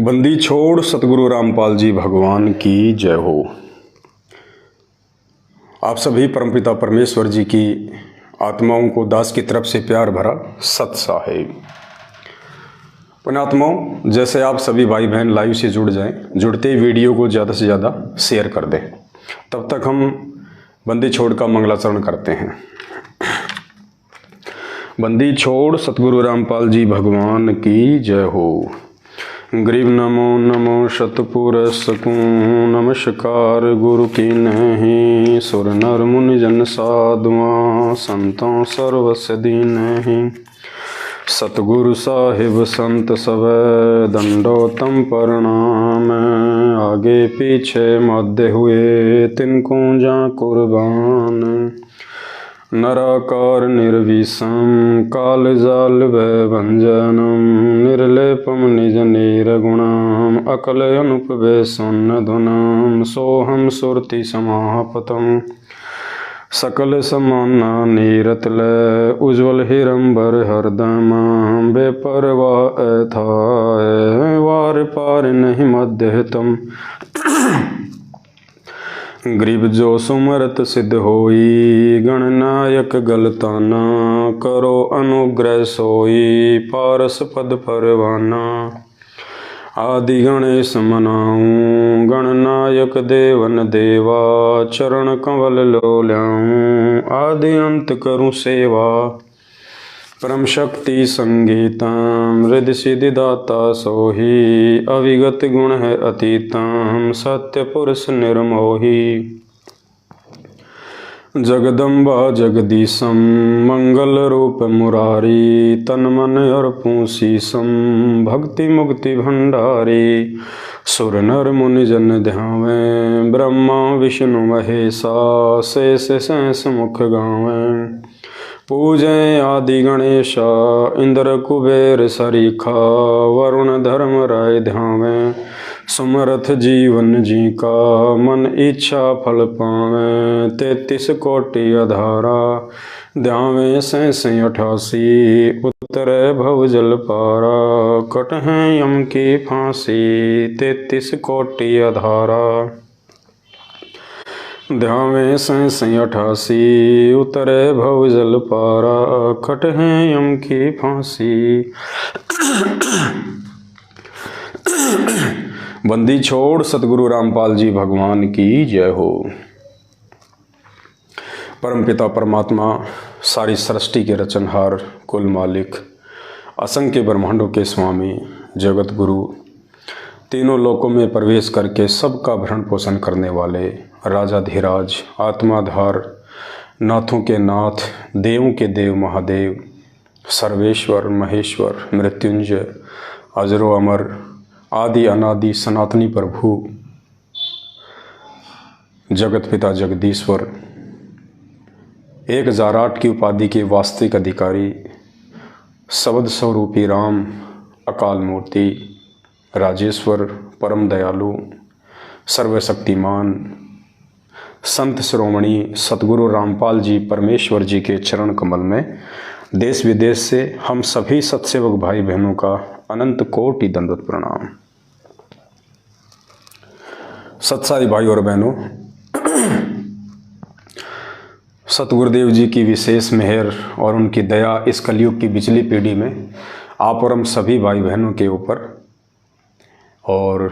बंदी छोड़ सतगुरु रामपाल जी भगवान की जय हो। आप सभी परमपिता परमेश्वर जी की आत्माओं को दास की तरफ से प्यार भरा सत साहेब। पुण्यात्माओं, जैसे आप सभी भाई बहन लाइव से जुड़ जाएं, जुड़ते ही वीडियो को ज़्यादा से ज़्यादा शेयर कर दें। तब तक हम बंदी छोड़ का मंगलाचरण करते हैं। बंदी छोड़ सतगुरु रामपाल जी भगवान की जय हो। गरीब नमो नमो शतपुरस को नमस्कार गुरु की नहीं। सुर नर मुनि जन साधुआ संतों सर्वस दीन ही। सतगुरु साहिब संत सब दंडोतम प्रणाम। आगे पीछे मध्य हुए तिनको जा कुर्बान। नराकार निर्विषम काल जाल भंजनम। निर्लेपम निज निर्गुणम अकल अनुपवेशन धुनम। सोहम सुरति समापतम सकल समाना नीरतल। उज्ज्वल हिरंबर हरदम बेपरवाह था वार पार नहीं मध्यतम। गरीब जो सुमरत सिद्ध होई गणनायक गलताना। करो अनुग्रह सोई पारस पद परवाना। आदि गणेश मनाऊं गणनायक देवन देवा। चरण कंवल लो ल्याऊं आदि अंत करूं सेवा। परम शक्ति संगीतम हृदय सिद्धि दाता सोही। अविगत गुण है अतीतम सत्य पुरुष निर्मोही। जगदम्बा जगदीशम मंगल रूप मुरारी। तन मन अर्पूं शीसम भक्ति मुक्ति भंडारी। सुर नर मुनि जन ध्यावें ब्रह्मा विष्णु महेशा। शेष शेष मुख गावें पूजें आदि गणेशा। इंद्र कुबेर सरीखा वरुण धर्म राय ध्यावें। सुमरथ जीवन जी का मन इच्छा फल पावें। 33 कोटि अधारा ध्यावें 88 उतरे भव जल पारा। कटहें यम की फांसी 33 कोटि अधारा ध्यावें 88 उतरे भव जल पारा। कटहें यम की फांसी। बंदी छोड़ सतगुरु रामपाल जी भगवान की जय हो। परमपिता परमात्मा सारी सृष्टि के रचनहार कुल मालिक असंख्य ब्रह्मांडों के स्वामी जगत गुरु तीनों लोकों में प्रवेश करके सबका भरण पोषण करने वाले राजाधिराज आत्माधार नाथों के नाथ देवों के देव महादेव सर्वेश्वर महेश्वर मृत्युंजय अजरो अमर आदि अनादि सनातनी प्रभु जगत पिता जगदीश्वर 1008 की उपाधि के वास्तविक अधिकारी शब्द स्वरूपी राम अकाल मूर्ति राजेश्वर परम दयालु सर्वशक्तिमान संत श्रोमणी सतगुरु रामपाल जी परमेश्वर जी के चरण कमल में देश विदेश से हम सभी सत्सेवक भाई बहनों का अनंत कोटि दंडवत प्रणाम। सत्साई भाई और बहनों, सतगुरुदेव जी की विशेष मेहर और उनकी दया इस कलयुग की बिचली पीढ़ी में आप और हम सभी भाई बहनों के ऊपर, और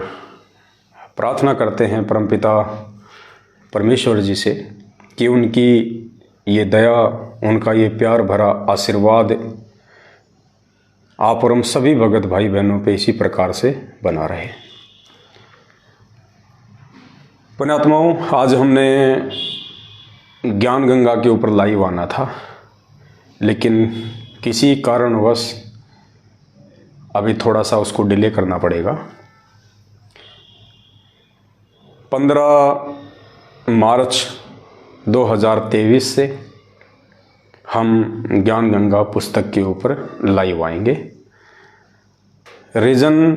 प्रार्थना करते हैं परमपिता परमेश्वर जी से कि उनकी ये दया उनका ये प्यार भरा आशीर्वाद आप और हम सभी भगत भाई बहनों पे इसी प्रकार से बना रहे। पुण्यात्माओं, आज हमने ज्ञान गंगा के ऊपर लाइव आना था, लेकिन किसी कारणवश अभी थोड़ा सा उसको डिले करना पड़ेगा। 15 मार्च 2023 से हम ज्ञान गंगा पुस्तक के ऊपर लाइव आएंगे। रीज़न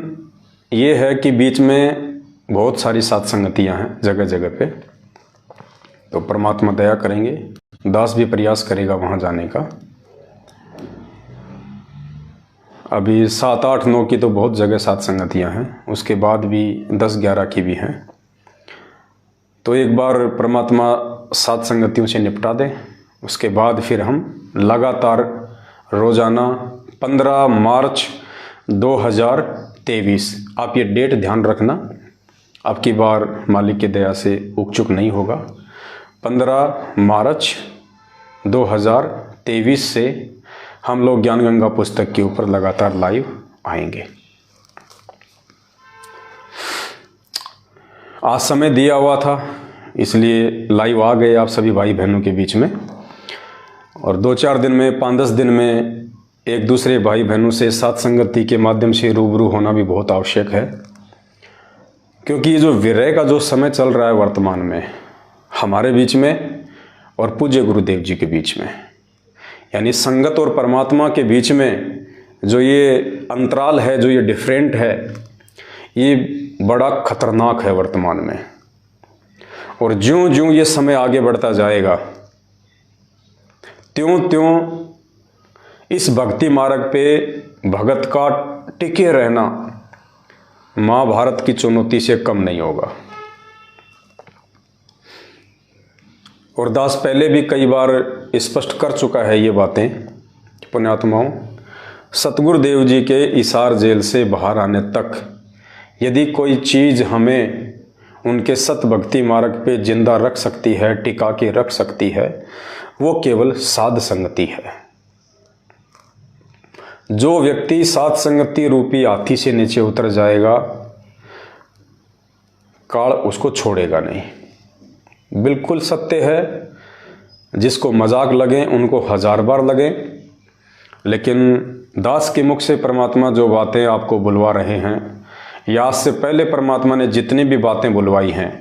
ये है कि बीच में बहुत सारी सत्संगतियाँ हैं जगह जगह पे, तो परमात्मा दया करेंगे, दास भी प्रयास करेगा वहाँ जाने का। अभी 7, 8, 9 की तो बहुत जगह सात संगतियाँ हैं, उसके बाद भी 10, 11 की भी हैं। तो एक बार परमात्मा सात संगतियों से निपटा दे, उसके बाद फिर हम लगातार रोज़ाना 15 मार्च 2023, आप ये डेट ध्यान रखना, आपकी बार मालिक की दया से उक चुक नहीं होगा। 15 मार्च 2023 से हम लोग ज्ञान गंगा पुस्तक के ऊपर लगातार लाइव आएंगे। आज समय दिया हुआ था इसलिए लाइव आ गए आप सभी भाई बहनों के बीच में, और 2-4 दिन में, 5-10 दिन में एक दूसरे भाई बहनों से सात संगति के माध्यम से रूबरू होना भी बहुत आवश्यक है, क्योंकि ये जो विरह का जो समय चल रहा है वर्तमान में हमारे बीच में और पूज्य गुरुदेव जी के बीच में, यानी संगत और परमात्मा के बीच में जो ये अंतराल है, जो ये डिफरेंट है, ये बड़ा खतरनाक है वर्तमान में। और ज्यों ज्यों ये समय आगे बढ़ता जाएगा त्यों त्यों इस भक्ति मार्ग पे भगत का टिके रहना महाभारत की चुनौती से कम नहीं होगा। और दास पहले भी कई बार स्पष्ट कर चुका है ये बातें। पुण्यात्माओं, सतगुरुदेव जी के इसार जेल से बाहर आने तक यदि कोई चीज़ हमें उनके सत भक्ति मार्ग पे जिंदा रख सकती है, टिका के रख सकती है, वो केवल साध संगति है। जो व्यक्ति साध संगति रूपी हाथी से नीचे उतर जाएगा, काल उसको छोड़ेगा नहीं। बिल्कुल सत्य है, जिसको मजाक लगे उनको 1000 बार लगे, लेकिन दास के मुख से परमात्मा जो बातें आपको बुलवा रहे हैं, या आज से पहले परमात्मा ने जितनी भी बातें बुलवाई हैं,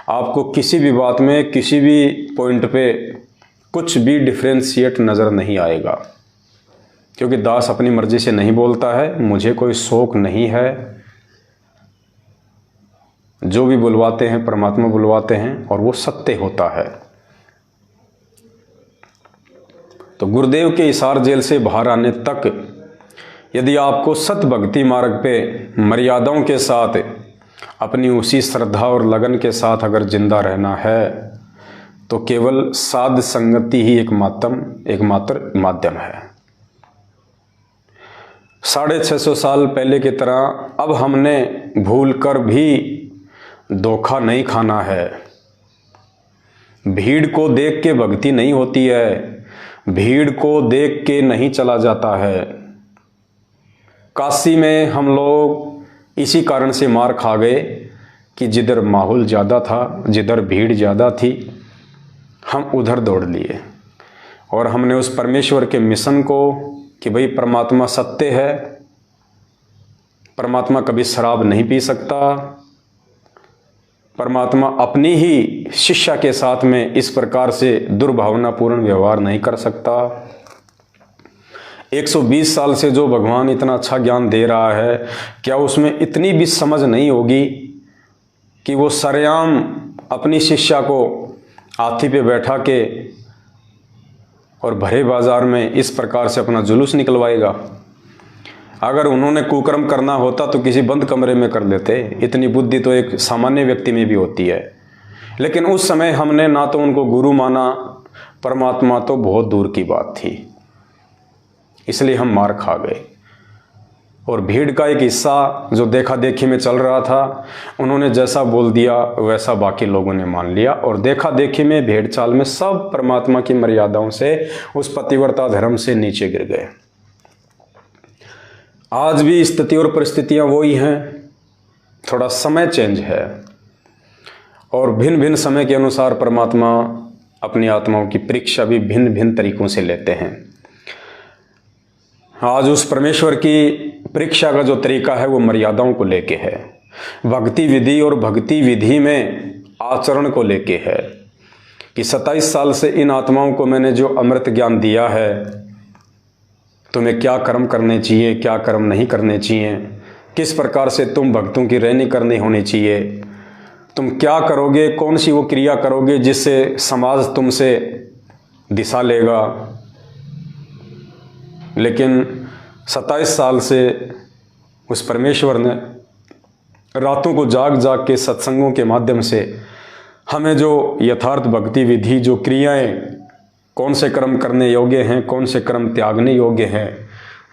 आपको किसी भी बात में, किसी भी पॉइंट पे कुछ भी डिफ्रेंशिएट नज़र नहीं आएगा, क्योंकि दास अपनी मर्जी से नहीं बोलता है, मुझे कोई शौक नहीं है। जो भी बुलवाते हैं परमात्मा बुलवाते हैं और वो सत्य होता है। तो गुरुदेव के इसार जेल से बाहर आने तक यदि आपको सत भक्ति मार्ग पे मर्यादाओं के साथ अपनी उसी श्रद्धा और लगन के साथ अगर जिंदा रहना है, तो केवल साध संगति ही एकमात्र माध्यम है। 650 साल पहले की तरह अब हमने भूल कर भी धोखा नहीं खाना है। भीड़ को देख के भक्ति नहीं होती है, भीड़ को देख के नहीं चला जाता है। काशी में हम लोग इसी कारण से मार खा गए कि जिधर माहौल ज़्यादा था, जिधर भीड़ ज़्यादा थी, हम उधर दौड़ लिए। और हमने उस परमेश्वर के मिशन को कि भाई परमात्मा सत्य है, परमात्मा कभी शराब नहीं पी सकता, परमात्मा अपनी ही शिष्या के साथ में इस प्रकार से दुर्भावनापूर्ण व्यवहार नहीं कर सकता। 120 साल से जो भगवान इतना अच्छा ज्ञान दे रहा है, क्या उसमें इतनी भी समझ नहीं होगी कि वो सरेआम अपनी शिष्या को हाथी पे बैठा के और भरे बाजार में इस प्रकार से अपना जुलूस निकलवाएगा? अगर उन्होंने कुकर्म करना होता तो किसी बंद कमरे में कर लेते। इतनी बुद्धि तो एक सामान्य व्यक्ति में भी होती है। लेकिन उस समय हमने ना तो उनको गुरु माना, परमात्मा तो बहुत दूर की बात थी, इसलिए हम मार खा गए। और भीड़ का एक हिस्सा जो देखा देखी में चल रहा था, उन्होंने जैसा बोल दिया वैसा बाकी लोगों ने मान लिया, और देखा देखी में, भेड़ चाल में सब परमात्मा की मर्यादाओं से, उस पतिव्रता धर्म से नीचे गिर गए। आज भी स्थिति और परिस्थितियां वही हैं, थोड़ा समय चेंज है, और भिन्न भिन्न समय के अनुसार परमात्मा अपनी आत्माओं की परीक्षा भी भिन्न भिन्न तरीकों से लेते हैं। आज उस परमेश्वर की परीक्षा का जो तरीका है वो मर्यादाओं को लेके है, भक्ति विधि और भक्ति विधि में आचरण को लेके है, कि 27 साल से इन आत्माओं को मैंने जो अमृत ज्ञान दिया है, तुम्हें क्या कर्म करने चाहिए, क्या कर्म नहीं करने चाहिए, किस प्रकार से तुम भक्तों की रहनी करनी होनी चाहिए, तुम क्या करोगे, कौन सी वो क्रिया करोगे जिससे समाज तुमसे दिशा लेगा। लेकिन 27 साल से उस परमेश्वर ने रातों को जाग जाग के सत्संगों के माध्यम से हमें जो यथार्थ भक्ति विधि, जो क्रियाएं, कौन से कर्म करने योग्य हैं, कौन से कर्म त्यागने योग्य हैं,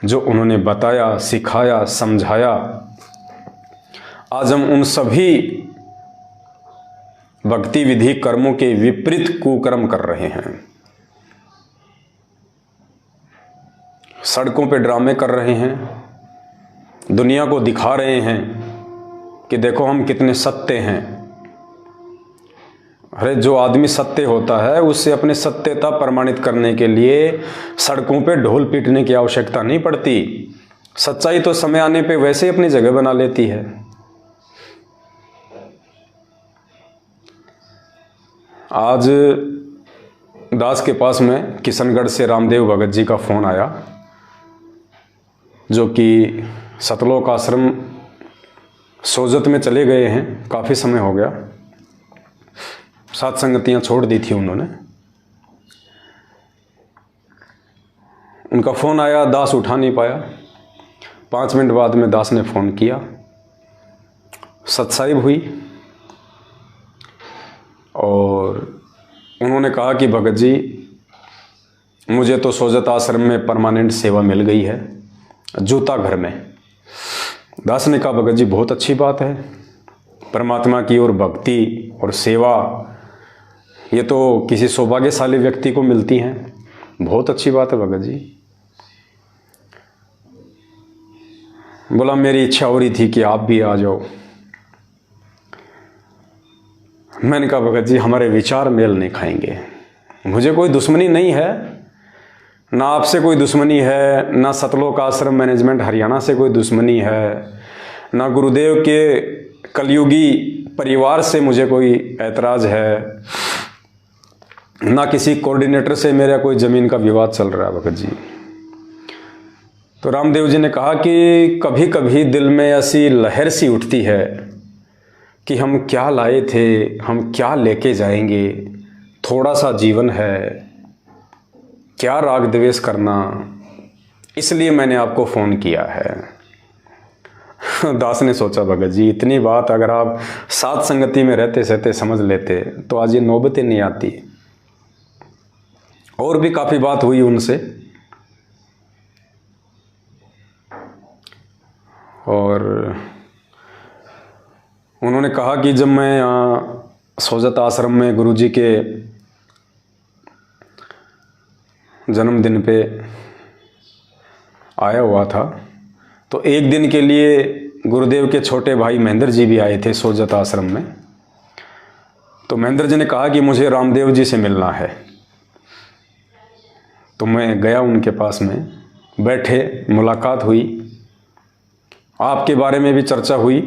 जो उन्होंने बताया, सिखाया, समझाया, आज हम उन सभी भक्ति विधि कर्मों के विपरीत कुकर्म कर रहे हैं। सड़कों पे ड्रामे कर रहे हैं, दुनिया को दिखा रहे हैं कि देखो हम कितने सत्य हैं। अरे जो आदमी सत्य होता है उससे अपने सत्यता प्रमाणित करने के लिए सड़कों पे ढोल पीटने की आवश्यकता नहीं पड़ती। सच्चाई तो समय आने पे वैसे ही अपनी जगह बना लेती है। आज दास के पास में किशनगढ़ से रामदेव भगत जी का फ़ोन आया, जो कि सतलोक आश्रम सोजत में चले गए हैं, काफ़ी समय हो गया, सात संगतियाँ छोड़ दी थी उन्होंने। उनका फ़ोन आया, दास उठा नहीं पाया। 5 मिनट बाद में दास ने फ़ोन किया, सत्साहिब हुई और उन्होंने कहा कि भगत जी मुझे तो सोजत आश्रम में परमानेंट सेवा मिल गई है, जूता घर में। दास ने कहा भगत जी बहुत अच्छी बात है, परमात्मा की ओर भक्ति और सेवा ये तो किसी सौभाग्यशाली व्यक्ति को मिलती हैं, बहुत अच्छी बात है भगत जी। बोला मेरी इच्छा हो रही थी कि आप भी आ जाओ। मैंने कहा भगत जी हमारे विचार मेल नहीं खाएंगे। मुझे कोई दुश्मनी नहीं है, ना आपसे कोई दुश्मनी है, ना सतलोक आश्रम मैनेजमेंट हरियाणा से कोई दुश्मनी है, ना गुरुदेव के कलयुगी परिवार से मुझे कोई ऐतराज़ है, ना किसी कोऑर्डिनेटर से मेरा कोई ज़मीन का विवाद चल रहा है भगत जी। तो रामदेव जी ने कहा कि कभी कभी दिल में ऐसी लहर सी उठती है कि हम क्या लाए थे, हम क्या लेके जाएंगे, थोड़ा सा जीवन है, क्या राग द्वेष करना, इसलिए मैंने आपको फ़ोन किया है। दास ने सोचा भगत जी इतनी बात अगर आप साथ संगति में रहते सहते समझ लेते तो आज ये नौबतें नहीं आती। और भी काफ़ी बात हुई उनसे, और उन्होंने कहा कि जब मैं यहाँ सोजत आश्रम में गुरुजी के जन्मदिन पे आया हुआ था तो एक दिन के लिए गुरुदेव के छोटे भाई महेंद्र जी भी आए थे सोजत आश्रम में। तो महेंद्र जी ने कहा कि मुझे रामदेव जी से मिलना है। तो मैं गया उनके पास में, बैठे, मुलाकात हुई, आपके बारे में भी चर्चा हुई।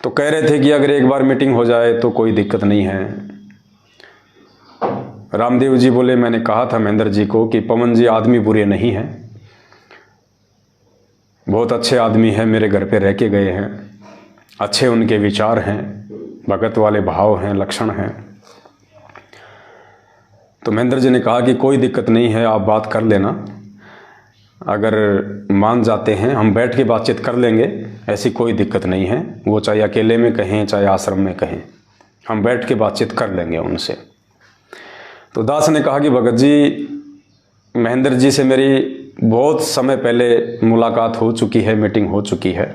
तो कह रहे थे कि अगर एक बार मीटिंग हो जाए तो कोई दिक्कत नहीं है। रामदेव जी बोले मैंने कहा था महेंद्र जी को कि पवन जी आदमी बुरे नहीं हैं, बहुत अच्छे आदमी हैं, मेरे घर पे रह के गए हैं, अच्छे उनके विचार हैं, भगत वाले भाव हैं, लक्षण हैं। तो महेंद्र जी ने कहा कि कोई दिक्कत नहीं है, आप बात कर लेना, अगर मान जाते हैं हम बैठ के बातचीत कर लेंगे, ऐसी कोई दिक्कत नहीं है। वो चाहे अकेले में कहें चाहे आश्रम में कहें, हम बैठ के बातचीत कर लेंगे उनसे। तो दास ने कहा कि भगत जी महेंद्र जी से मेरी बहुत समय पहले मुलाकात हो चुकी है, मीटिंग हो चुकी है,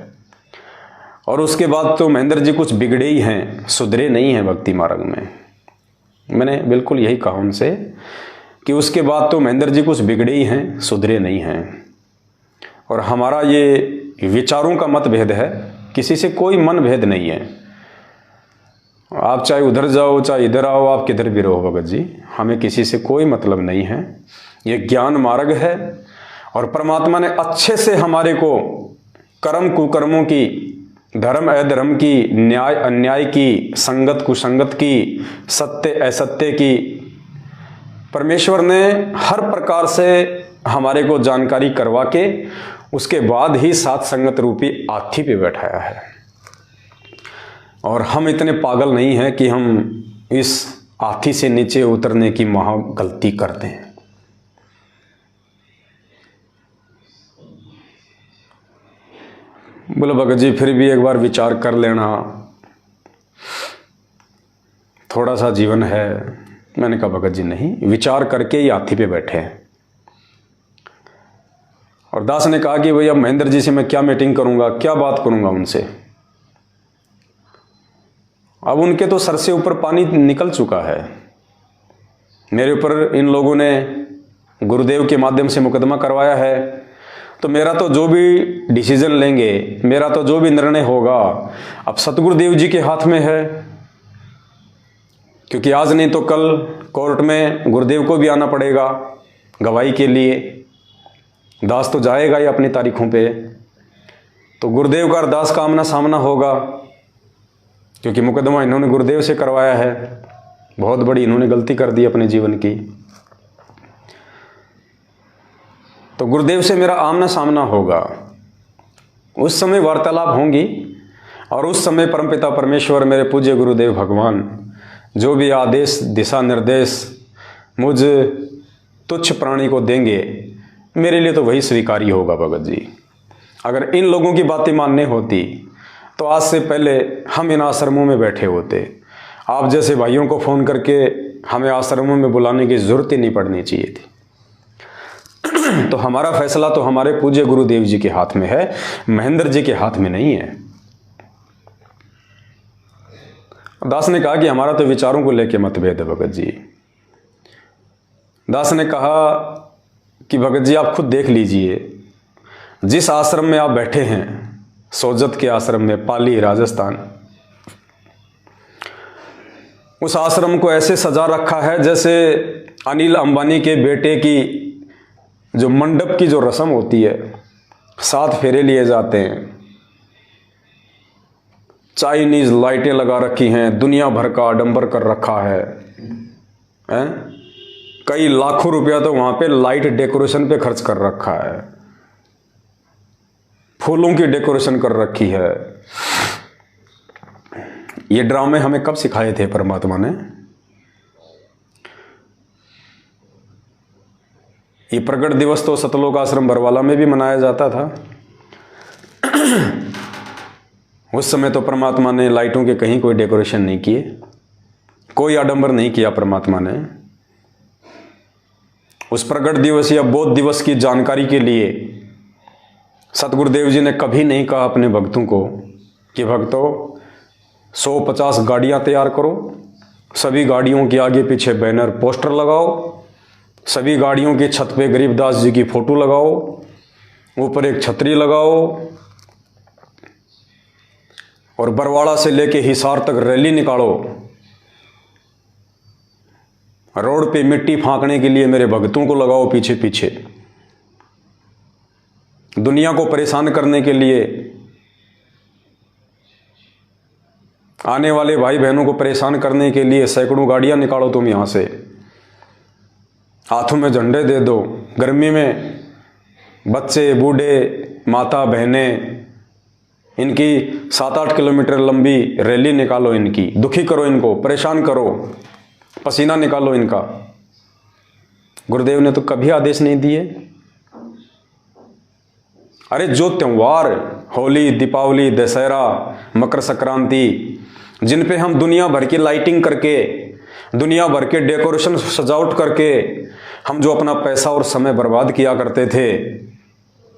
और उसके बाद तो महेंद्र जी कुछ बिगड़े ही हैं, सुधरे नहीं हैं भक्ति मार्ग में। मैंने बिल्कुल यही कहा उनसे कि उसके बाद तो महेंद्र जी कुछ बिगड़े ही हैं, सुधरे नहीं हैं। और हमारा ये विचारों का मतभेद है, किसी से कोई मन भेद नहीं है। आप चाहे उधर जाओ चाहे इधर आओ, आप किधर भी रहो भगत जी, हमें किसी से कोई मतलब नहीं है। ये ज्ञान मार्ग है और परमात्मा ने अच्छे से हमारे को कर्म कुकर्मों की, धर्म अधर्म की, न्याय अन्याय की, संगत कुसंगत की, सत्य असत्य की, परमेश्वर ने हर प्रकार से हमारे को जानकारी करवा के उसके बाद ही सात संगत रूपी हाथी पे बैठाया है। और हम इतने पागल नहीं हैं कि हम इस हाथी से नीचे उतरने की महा गलती करते हैं। बोले भगत जी फिर भी एक बार विचार कर लेना, थोड़ा सा जीवन है। मैंने कहा भगत जी नहीं, विचार करके ही हाथी पे बैठे हैं। और दास ने कहा कि भैया महेंद्र जी से मैं क्या मीटिंग करूंगा, क्या बात करूंगा उनसे। अब उनके तो सर से ऊपर पानी निकल चुका है। मेरे ऊपर इन लोगों ने गुरुदेव के माध्यम से मुकदमा करवाया है, तो मेरा तो जो भी डिसीजन लेंगे, मेरा तो जो भी निर्णय होगा, अब सतगुरुदेव जी के हाथ में है। क्योंकि आज नहीं तो कल कोर्ट में गुरुदेव को भी आना पड़ेगा गवाही के लिए। दास तो जाएगा ही अपनी तारीखों पे, तो गुरुदेव का और दास का आमना सामना होगा। क्योंकि मुकदमा इन्होंने गुरुदेव से करवाया है, बहुत बड़ी इन्होंने गलती कर दी अपने जीवन की। तो गुरुदेव से मेरा आमना सामना होगा, उस समय वार्तालाप होंगी। और उस समय परमपिता परमेश्वर, मेरे पूज्य गुरुदेव भगवान जो भी आदेश दिशा निर्देश मुझ तुच्छ प्राणी को देंगे, मेरे लिए तो वही स्वीकारी होगा भगत जी। अगर इन लोगों की बातें मानने होती तो आज से पहले हम इन आश्रमों में बैठे होते। आप जैसे भाइयों को फ़ोन करके हमें आश्रमों में बुलाने की ज़रूरत ही नहीं पड़नी चाहिए थी। तो हमारा फैसला तो हमारे पूज्य गुरुदेव जी के हाथ में है, महेंद्र जी के हाथ में नहीं है। दास ने कहा कि हमारा तो विचारों को लेकर मतभेद है भगत जी। दास ने कहा कि भगत जी आप खुद देख लीजिए, जिस आश्रम में आप बैठे हैं, सोजत के आश्रम में, पाली राजस्थान, उस आश्रम को ऐसे सजा रखा है जैसे अनिल अंबानी के बेटे की जो मंडप की जो रस्म होती है, 7 फेरे लिए जाते हैं, चाइनीज लाइटें लगा रखी हैं, दुनिया भर का आडंबर कर रखा है, कई लाखों रुपया तो वहां पे लाइट डेकोरेशन पे खर्च कर रखा है, फूलों की डेकोरेशन कर रखी है। ये ड्रामे हमें कब सिखाए थे परमात्मा ने? ये प्रकट दिवस तो सतलोक आश्रम बरवाला में भी मनाया जाता था। उस समय तो परमात्मा ने लाइटों के कहीं कोई डेकोरेशन नहीं किए, कोई आडंबर नहीं किया परमात्मा ने। उस प्रकट दिवस या बोध दिवस की जानकारी के लिए सतगुरुदेव जी ने कभी नहीं कहा अपने भक्तों को कि भक्तों 150 गाड़ियां तैयार करो, सभी गाड़ियों के आगे पीछे बैनर पोस्टर लगाओ, सभी गाड़ियों की छत पे गरीबदास जी की फोटो लगाओ, ऊपर एक छतरी लगाओ, और बरवाड़ा से लेके हिसार तक रैली निकालो। रोड पे मिट्टी फांकने के लिए मेरे भक्तों को लगाओ पीछे पीछे। दुनिया को परेशान करने के लिए, आने वाले भाई बहनों को परेशान करने के लिए सैकड़ों गाड़ियां निकालो तुम यहां से, हाथों में झंडे दे दो। गर्मी में बच्चे बूढ़े माता बहनें, इनकी 7-8 किलोमीटर लंबी रैली निकालो, इनकी दुखी करो, इनको परेशान करो, पसीना निकालो इनका। गुरुदेव ने तो कभी आदेश नहीं दिए। अरे जो त्योहार, होली, दीपावली, दशहरा, मकर संक्रांति, जिन पे हम दुनिया भर की लाइटिंग करके, दुनिया भर के डेकोरेशन सजावट करके हम जो अपना पैसा और समय बर्बाद किया करते थे,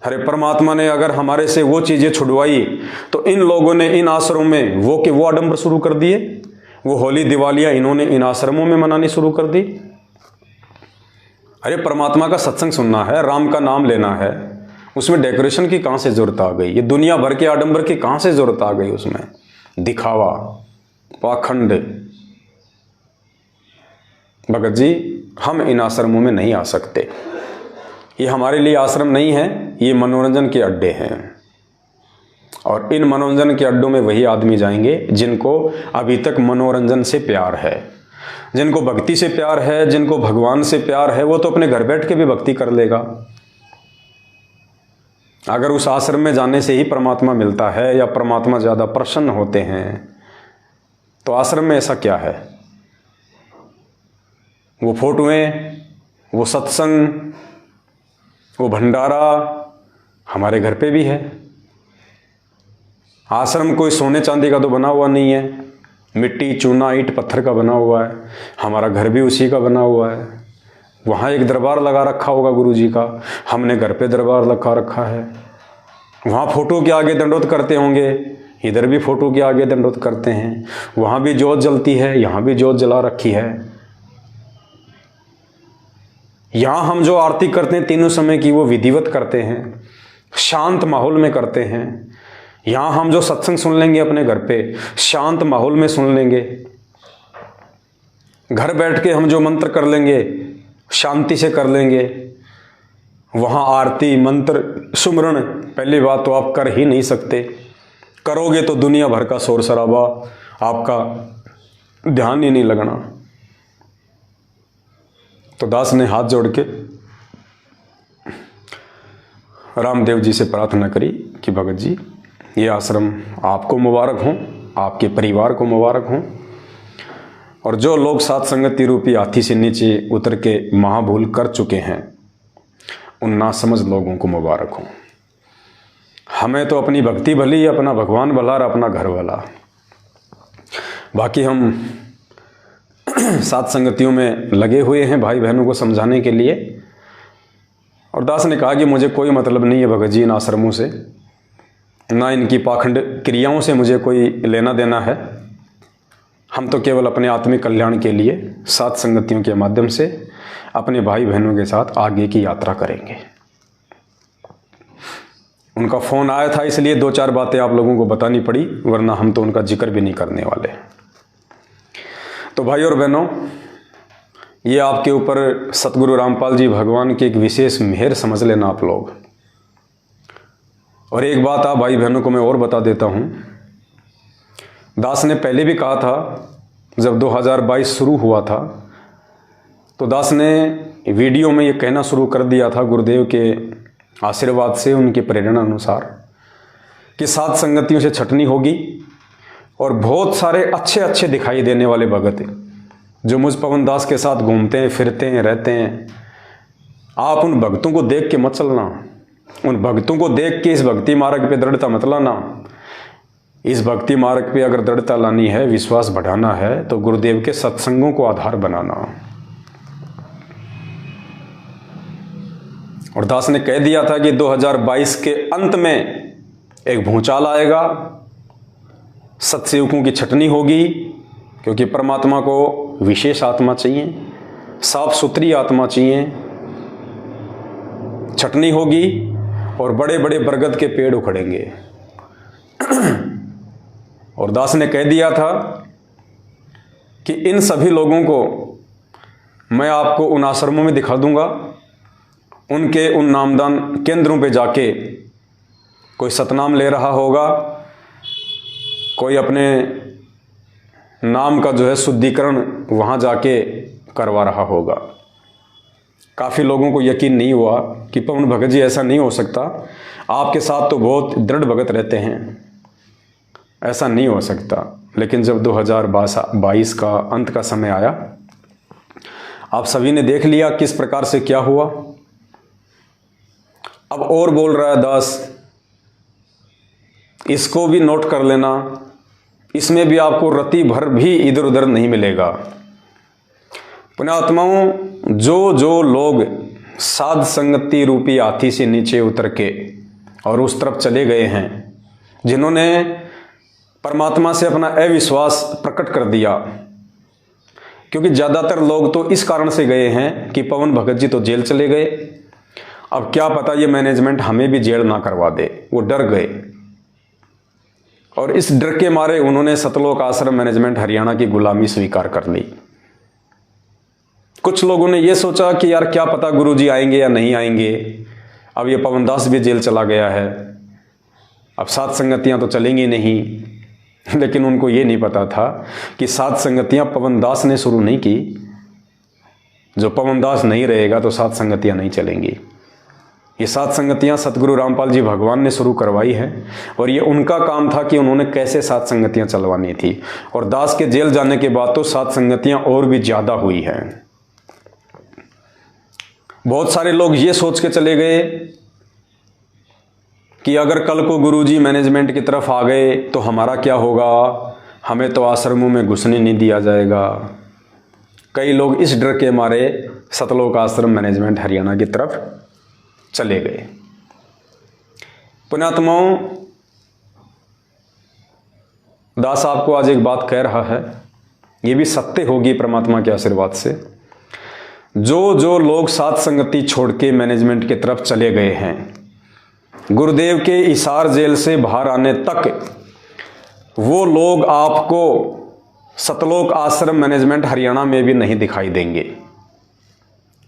अरे परमात्मा ने अगर हमारे से वो चीजें छुड़वाई तो इन लोगों ने इन आश्रमों में वो आडंबर शुरू कर दिए। वो होली दिवालियां इन्होंने इन आश्रमों में मनानी शुरू कर दी। अरे परमात्मा का सत्संग सुनना है, राम का नाम लेना है, उसमें डेकोरेशन की कहां से जरूरत आ गई? ये दुनिया भर के आडंबर की कहां से जरूरत आ गई? उसमें दिखावा, पाखंड। भगत जी हम इन आश्रमों में नहीं आ सकते, ये हमारे लिए आश्रम नहीं है, ये मनोरंजन के अड्डे हैं। और इन मनोरंजन के अड्डों में वही आदमी जाएंगे जिनको अभी तक मनोरंजन से प्यार है, जिनको भक्ति से प्यार है, जिनको भगवान से प्यार है। वो तो अपने घर बैठ के भी भक्ति कर लेगा। अगर उस आश्रम में जाने से ही परमात्मा मिलता है या परमात्मा ज़्यादा प्रसन्न होते हैं, तो आश्रम में ऐसा क्या है? वो फोटोएं, वो सत्संग, वो भंडारा हमारे घर पे भी है। आश्रम कोई सोने चांदी का तो बना हुआ नहीं है, मिट्टी चूना ईंट पत्थर का बना हुआ है। हमारा घर भी उसी का बना हुआ है। वहाँ एक दरबार लगा रखा होगा गुरु जी का, हमने घर पे दरबार लगा रखा है। वहाँ फोटो के आगे दंडोत करते होंगे, इधर भी फोटो के आगे दंडोत करते हैं। वहाँ भी जोत जलती है, यहाँ भी जोत जला रखी है। यहाँ हम जो आरती करते हैं तीनों समय की, वो विधिवत करते हैं, शांत माहौल में करते हैं। यहाँ हम जो सत्संग सुन लेंगे अपने घर पे, शांत माहौल में सुन लेंगे। घर बैठ के हम जो मंत्र कर लेंगे, शांति से कर लेंगे। वहाँ आरती मंत्र सुमरण पहली बात तो आप कर ही नहीं सकते। करोगे तो दुनिया भर का शोर शराबा, आपका ध्यान ही नहीं लगना। तो दास ने हाथ जोड़ के रामदेव जी से प्रार्थना करी कि भगत जी, ये आश्रम आपको मुबारक हो, आपके परिवार को मुबारक हो, और जो लोग सात संगति रूपी हाथी से नीचे उतर के महाभूल कर चुके हैं, उन नासमझ लोगों को मुबारक हो। हमें तो अपनी भक्ति भली, अपना भगवान भला और अपना घर भला। बाकी हम सात संगतियों में लगे हुए हैं भाई बहनों को समझाने के लिए। और दास ने कहा कि मुझे कोई मतलब नहीं है भगत जी इन आश्रमों से, ना इनकी पाखंड क्रियाओं से मुझे कोई लेना देना है। हम तो केवल अपने आत्मिक कल्याण के लिए सात संगतियों के माध्यम से अपने भाई बहनों के साथ आगे की यात्रा करेंगे। उनका फ़ोन आया था, इसलिए दो चार बातें आप लोगों को बतानी पड़ी, वरना हम तो उनका जिक्र भी नहीं करने वाले। तो भाई और बहनों, ये आपके ऊपर सतगुरु रामपाल जी भगवान की एक विशेष मेहर समझ लेना आप लोग। और एक बात आप भाई बहनों को मैं और बता देता हूँ। दास ने पहले भी कहा था, जब 2022 शुरू हुआ था तो दास ने वीडियो में ये कहना शुरू कर दिया था गुरुदेव के आशीर्वाद से, उनकी प्रेरणा अनुसार, कि सात संगतियों से छटनी होगी और बहुत सारे अच्छे अच्छे दिखाई देने वाले भगत जो मुझ पवन दास के साथ घूमते हैं, फिरते हैं, रहते हैं। आप उन भक्तों को देख के मत चलना, उन भक्तों को देख के इस भक्ति मार्ग पे दृढ़ता मत लाना। इस भक्ति मार्ग पे अगर दृढ़ता लानी है, विश्वास बढ़ाना है, तो गुरुदेव के सत्संगों को आधार बनाना। और दास ने कह दिया था कि 2022 के अंत में एक भूचाल आएगा, सत्सेवकों की छटनी होगी, क्योंकि परमात्मा को विशेष आत्मा चाहिए, साफ सुथरी आत्मा चाहिए। छटनी होगी और बड़े बड़े बरगद के पेड़ उखड़ेंगे। और दास ने कह दिया था कि इन सभी लोगों को मैं आपको उन आश्रमों में दिखा दूंगा, उनके उन नामदान केंद्रों पे जाके कोई सतनाम ले रहा होगा, कोई अपने नाम का जो है शुद्धिकरण वहाँ जाके करवा रहा होगा। काफ़ी लोगों को यकीन नहीं हुआ कि पवन भगत जी ऐसा नहीं हो सकता, आपके साथ तो बहुत दृढ़ भगत रहते हैं, ऐसा नहीं हो सकता। लेकिन जब 2022 का अंत का समय आया, आप सभी ने देख लिया किस प्रकार से क्या हुआ। अब और बोल रहा है दास, इसको भी नोट कर लेना, इसमें भी आपको रति भर भी इधर उधर नहीं मिलेगा। पुण्यात्माओं, जो लोग साध संगति रूपी हाथी से नीचे उतर के और उस तरफ चले गए हैं, जिन्होंने परमात्मा से अपना अविश्वास प्रकट कर दिया, क्योंकि ज़्यादातर लोग तो इस कारण से गए हैं कि पवन भगत जी तो जेल चले गए, अब क्या पता ये मैनेजमेंट हमें भी जेल ना करवा दे। वो डर गए और इस डर के मारे उन्होंने सतलोक आश्रम मैनेजमेंट हरियाणा की गुलामी स्वीकार कर ली। कुछ लोगों ने यह सोचा कि यार क्या पता गुरुजी आएंगे या नहीं आएंगे, अब ये पवन दास भी जेल चला गया है, अब सात संगतियां तो चलेंगी नहीं। लेकिन उनको ये नहीं पता था कि सात संगतियां पवन दास ने शुरू नहीं की। जो पवन दास नहीं रहेगा तो सात संगतियां नहीं चलेंगी। ये सात संगतियां सतगुरु रामपाल जी भगवान ने शुरू करवाई हैं और ये उनका काम था कि उन्होंने कैसे सात संगतियां चलवानी थी। और दास के जेल जाने के बाद तो सात संगतियां और भी ज़्यादा हुई हैं। बहुत सारे लोग ये सोच के चले गए कि अगर कल को गुरुजी मैनेजमेंट की तरफ आ गए तो हमारा क्या होगा, हमें तो आश्रमों में घुसने नहीं दिया जाएगा। कई लोग इस डर के मारे सतलोक आश्रम मैनेजमेंट हरियाणा की तरफ चले गए। पुण्यात्माओं, दास आपको आज एक बात कह रहा है, ये भी सत्य होगी परमात्मा के आशीर्वाद से। जो लोग साथ संगति छोड़ के मैनेजमेंट की तरफ चले गए हैं, गुरुदेव के हिसार जेल से बाहर आने तक वो लोग आपको सतलोक आश्रम मैनेजमेंट हरियाणा में भी नहीं दिखाई देंगे।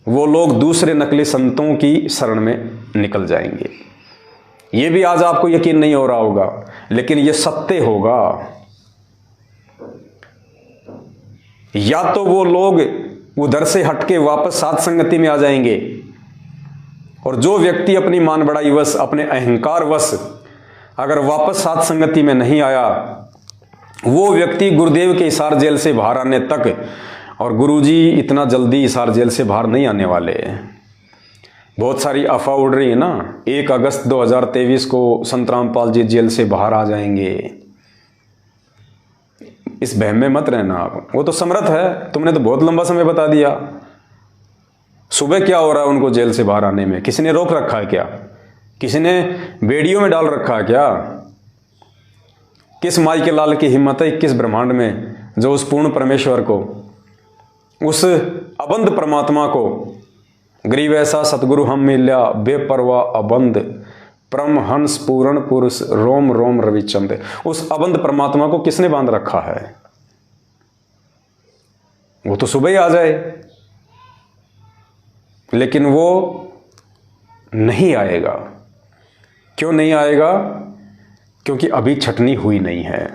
वो लोग दूसरे नकली संतों की शरण में निकल जाएंगे। ये भी आज आपको यकीन नहीं हो रहा होगा, लेकिन ये सत्य होगा। या तो वो लोग उधर से हटके वापस साथ संगति में आ जाएंगे, और जो व्यक्ति अपनी मान बढ़ाई वश, अपने अहंकार वश अगर वापस साथ संगति में नहीं आया, वो व्यक्ति गुरुदेव के हिसार जेल से बाहर आने तक, और गुरुजी इतना जल्दी हिसार जेल से बाहर नहीं आने वाले। बहुत सारी अफवाह उड़ रही है ना, 1 अगस्त 2023 को संत रामपाल जी जेल से बाहर आ जाएंगे। इस बहम में मत रहना आप, वो तो समर्थ है, तुमने तो बहुत लंबा समय बता दिया। सुबह क्या हो रहा है उनको जेल से बाहर आने में? किसी ने रोक रखा है क्या? किसी ने बेड़ियों में डाल रखा है क्या? किस माई के लाल की हिम्मत है 21 ब्रह्मांड में, जो उस पूर्ण परमेश्वर को, उस अबंध परमात्मा को, गरीब ऐसा सतगुरु हम मिल्या बेपरवाह अबंध परमहंस पूर्ण पुरुष रोम रोम रविचंद, उस अबंध परमात्मा को किसने बांध रखा है? वो तो सुबह ही आ जाए, लेकिन वो नहीं आएगा। क्यों नहीं आएगा? क्योंकि अभी छटनी हुई नहीं है।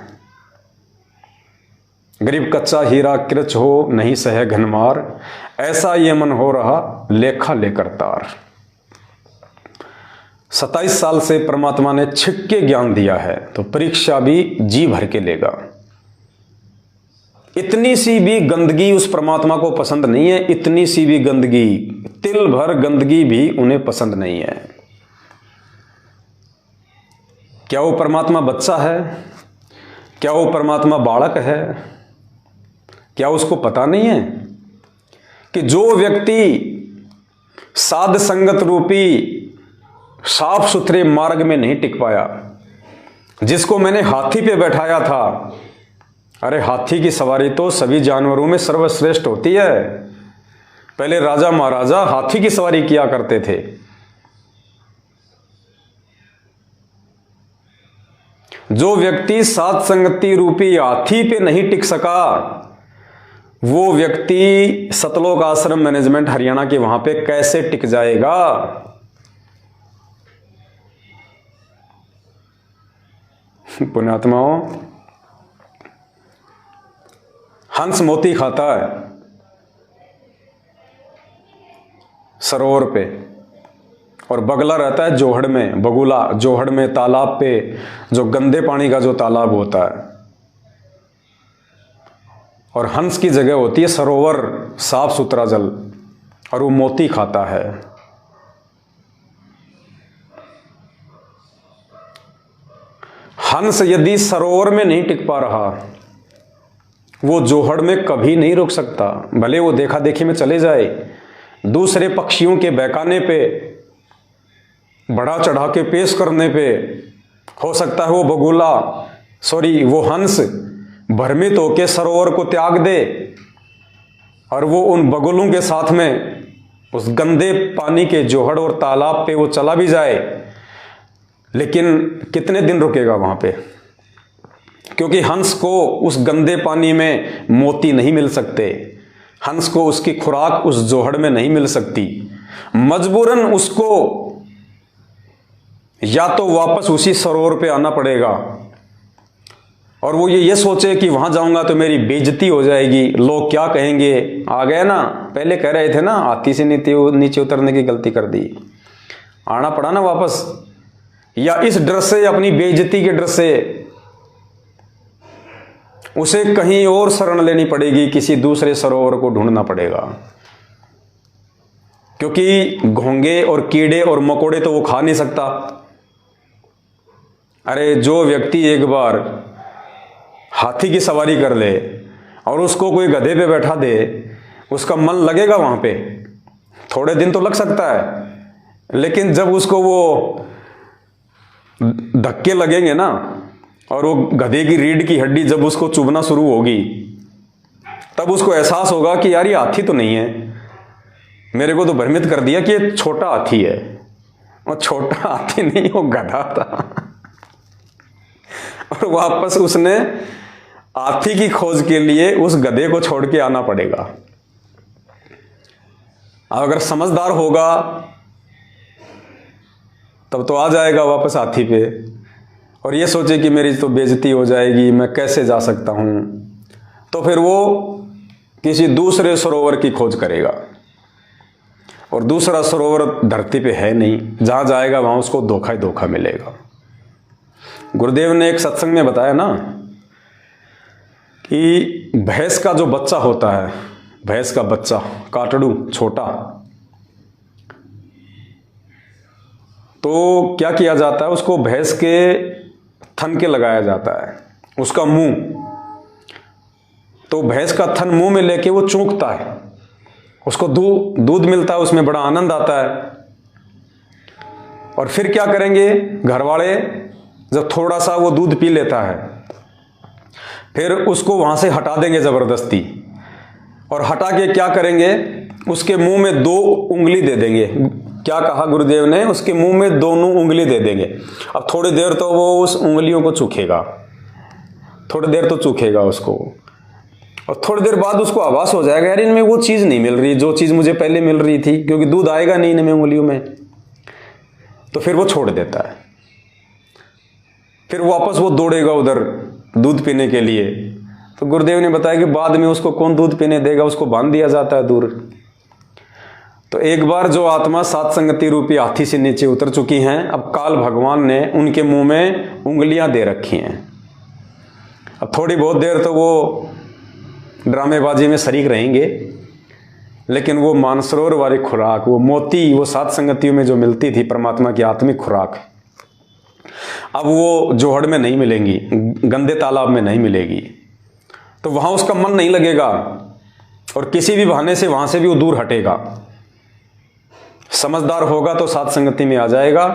गरीब कच्चा हीरा कृच हो नहीं सह घनमार, ऐसा ये मन हो रहा लेखा लेकर तार। 27 साल से परमात्मा ने छिक के ज्ञान दिया है, तो परीक्षा भी जी भर के लेगा। इतनी सी भी गंदगी उस परमात्मा को पसंद नहीं है, इतनी सी भी गंदगी, तिल भर गंदगी भी उन्हें पसंद नहीं है। क्या वो परमात्मा बच्चा है? क्या वो परमात्मा बालक है? क्या उसको पता नहीं है कि जो व्यक्ति साध संगत रूपी साफ सुथरे मार्ग में नहीं टिक पाया, जिसको मैंने हाथी पे बैठाया था, अरे हाथी की सवारी तो सभी जानवरों में सर्वश्रेष्ठ होती है। पहले राजा महाराजा हाथी की सवारी किया करते थे। जो व्यक्ति साध संगति रूपी हाथी पे नहीं टिक सका, वो व्यक्ति सतलोक आश्रम मैनेजमेंट हरियाणा के वहां पे कैसे टिक जाएगा? पुण्यात्माओं, हंस मोती खाता है सरोवर पे, और बगला रहता है जोहड़ में, बगुला जोहड़ में, तालाब पे, जो गंदे पानी का जो तालाब होता है। और हंस की जगह होती है सरोवर, साफ सुथरा जल, और वो मोती खाता है। हंस यदि सरोवर में नहीं टिक पा रहा, वो जोहड़ में कभी नहीं रुक सकता। भले वो देखा देखी में चले जाए, दूसरे पक्षियों के बहकाने पे, बढ़ा चढ़ा के पेश करने पे, हो सकता है वो बगुला, वो हंस भ्रमित होके सरोवर को त्याग दे, और वो उन बगुलों के साथ में उस गंदे पानी के जोहड़ और तालाब पे वो चला भी जाए, लेकिन कितने दिन रुकेगा वहां पे? क्योंकि हंस को उस गंदे पानी में मोती नहीं मिल सकते, हंस को उसकी खुराक उस जोहड़ में नहीं मिल सकती। मजबूरन उसको या तो वापस उसी सरोवर पे आना पड़ेगा, और वो ये सोचे कि वहां जाऊंगा तो मेरी बेइज्जती हो जाएगी, लोग क्या कहेंगे। आ गए ना, पहले कह रहे थे ना हाथी से नीचे उतरने की गलती कर दी, आना पड़ा ना वापस। या इस डर से, अपनी बेइज्जती के डर से उसे कहीं और शरण लेनी पड़ेगी, किसी दूसरे सरोवर को ढूंढना पड़ेगा। क्योंकि घोंगे और कीड़े और मकोड़े तो वो खा नहीं सकता, अरे जो व्यक्ति एक बार हाथी की सवारी कर ले और उसको कोई गधे पे बैठा दे, उसका मन लगेगा वहाँ पे? थोड़े दिन तो लग सकता है, लेकिन जब उसको वो धक्के लगेंगे ना और वो गधे की रीढ़ की हड्डी जब उसको चुभना शुरू होगी, तब उसको एहसास होगा कि यार ये हाथी तो नहीं है, मेरे को तो भ्रमित कर दिया कि ये छोटा हाथी है। और छोटा हाथी नहीं, वो गधा था। और वापस उसने हाथी की खोज के लिए उस गधे को छोड़ के आना पड़ेगा। अगर समझदार होगा तब तो आ जाएगा वापस हाथी पे, और ये सोचे कि मेरी तो बेइज्जती हो जाएगी, मैं कैसे जा सकता हूं, तो फिर वो किसी दूसरे सरोवर की खोज करेगा। और दूसरा सरोवर धरती पे है नहीं, जहां जाएगा वहां उसको धोखा ही धोखा मिलेगा। गुरुदेव ने एक सत्संग में बताया ना कि भैंस का जो बच्चा होता है, भैंस का बच्चा काटड़ू छोटा, तो क्या किया जाता है, उसको भैंस के थन के लगाया जाता है, उसका मुंह, तो भैंस का थन मुंह में लेके वो चूंकता है, उसको दूध मिलता है, उसमें बड़ा आनंद आता है। और फिर क्या करेंगे घर वाले, जब थोड़ा सा वो दूध पी लेता है, फिर उसको वहां से हटा देंगे जबरदस्ती, और हटा के क्या करेंगे, उसके मुंह में 2 उंगली दे देंगे। क्या कहा गुरुदेव ने, उसके मुंह में दोनों उंगली दे देंगे। अब थोड़ी देर तो वो उस उंगलियों को चूखेगा, थोड़ी देर तो चूखेगा उसको, और थोड़ी देर बाद उसको आभास हो जाएगा यार इनमें वो चीज नहीं मिल रही जो चीज मुझे पहले मिल रही थी, क्योंकि दूध आएगा नहीं इनमें उंगलियों में, तो फिर वो छोड़ देता है। फिर वापस वो दौड़ेगा उधर दूध पीने के लिए। तो गुरुदेव ने बताया कि बाद में उसको कौन दूध पीने देगा, उसको बांध दिया जाता है दूर। तो एक बार जो आत्मा सात संगति रूपी हाथी से नीचे उतर चुकी हैं, अब काल भगवान ने उनके मुंह में उंगलियां दे रखी हैं। अब थोड़ी बहुत देर तो वो ड्रामेबाजी में शरीक रहेंगे, लेकिन वो मानसरोवर वाली खुराक, वो मोती, वो सात संगतियों में जो मिलती थी परमात्मा की आत्मिक खुराक, अब वो जोहड़ में नहीं मिलेंगी, गंदे तालाब में नहीं मिलेगी। तो वहां उसका मन नहीं लगेगा, और किसी भी बहाने से वहां से भी वो दूर हटेगा। समझदार होगा तो सात संगति में आ जाएगा,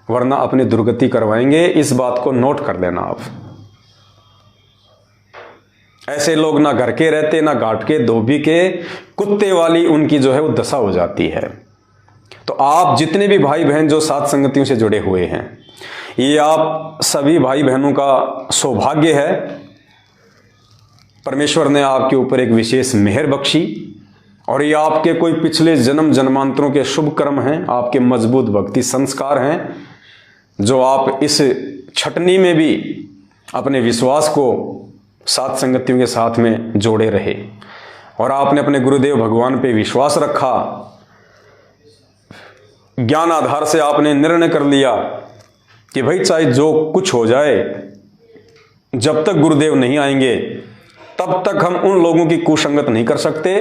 वरना अपनी दुर्गति करवाएंगे। इस बात को नोट कर लेना आप। ऐसे लोग ना घर के रहते, ना घाट के, धोबी के, कुत्ते वाली उनकी जो है वो दशा हो जाती है। तो आप जितने भी भाई बहन जो सात संगतियों से जुड़े हुए हैं, ये आप सभी भाई बहनों का सौभाग्य है। परमेश्वर ने आपके ऊपर एक विशेष मेहर बख्शी, और ये आपके कोई पिछले जन्म जन्मांतरों के शुभ कर्म हैं, आपके मजबूत भक्ति संस्कार हैं, जो आप इस छटनी में भी अपने विश्वास को सात संगतियों के साथ में जोड़े रहे, और आपने अपने गुरुदेव भगवान पे विश्वास रखा। ज्ञान आधार से आपने निर्णय कर लिया कि भाई चाहे जो कुछ हो जाए, जब तक गुरुदेव नहीं आएंगे तब तक हम उन लोगों की कुसंगत नहीं कर सकते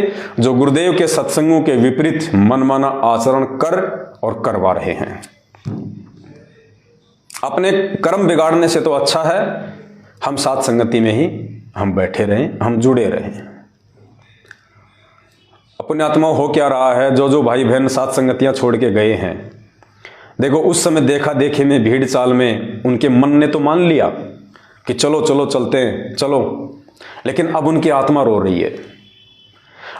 जो गुरुदेव के सत्संगों के विपरीत मनमाना आचरण कर और करवा रहे हैं। अपने कर्म बिगाड़ने से तो अच्छा है हम सात संगति में ही हम बैठे रहें, हम जुड़े रहें। अपने आत्मा हो क्या रहा है, जो जो भाई बहन सात संगतियां छोड़ के गए हैं, देखो उस समय देखा देखे में, भीड़ चाल में उनके मन ने तो मान लिया कि चलो चलो चलते हैं, चलो, लेकिन अब उनकी आत्मा रो रही है।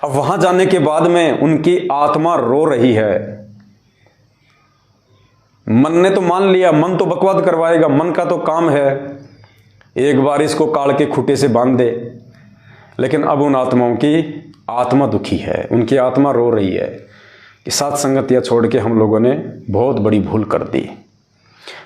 अब वहां जाने के बाद में उनकी आत्मा रो रही है। मन ने तो मान लिया, मन तो बकवाद करवाएगा, मन का तो काम है एक बार इसको काल के खूंटे से बांध दे, लेकिन अब उन आत्माओं की आत्मा दुखी है, उनकी आत्मा रो रही है कि सात संगतियां छोड़ के हम लोगों ने बहुत बड़ी भूल कर दी,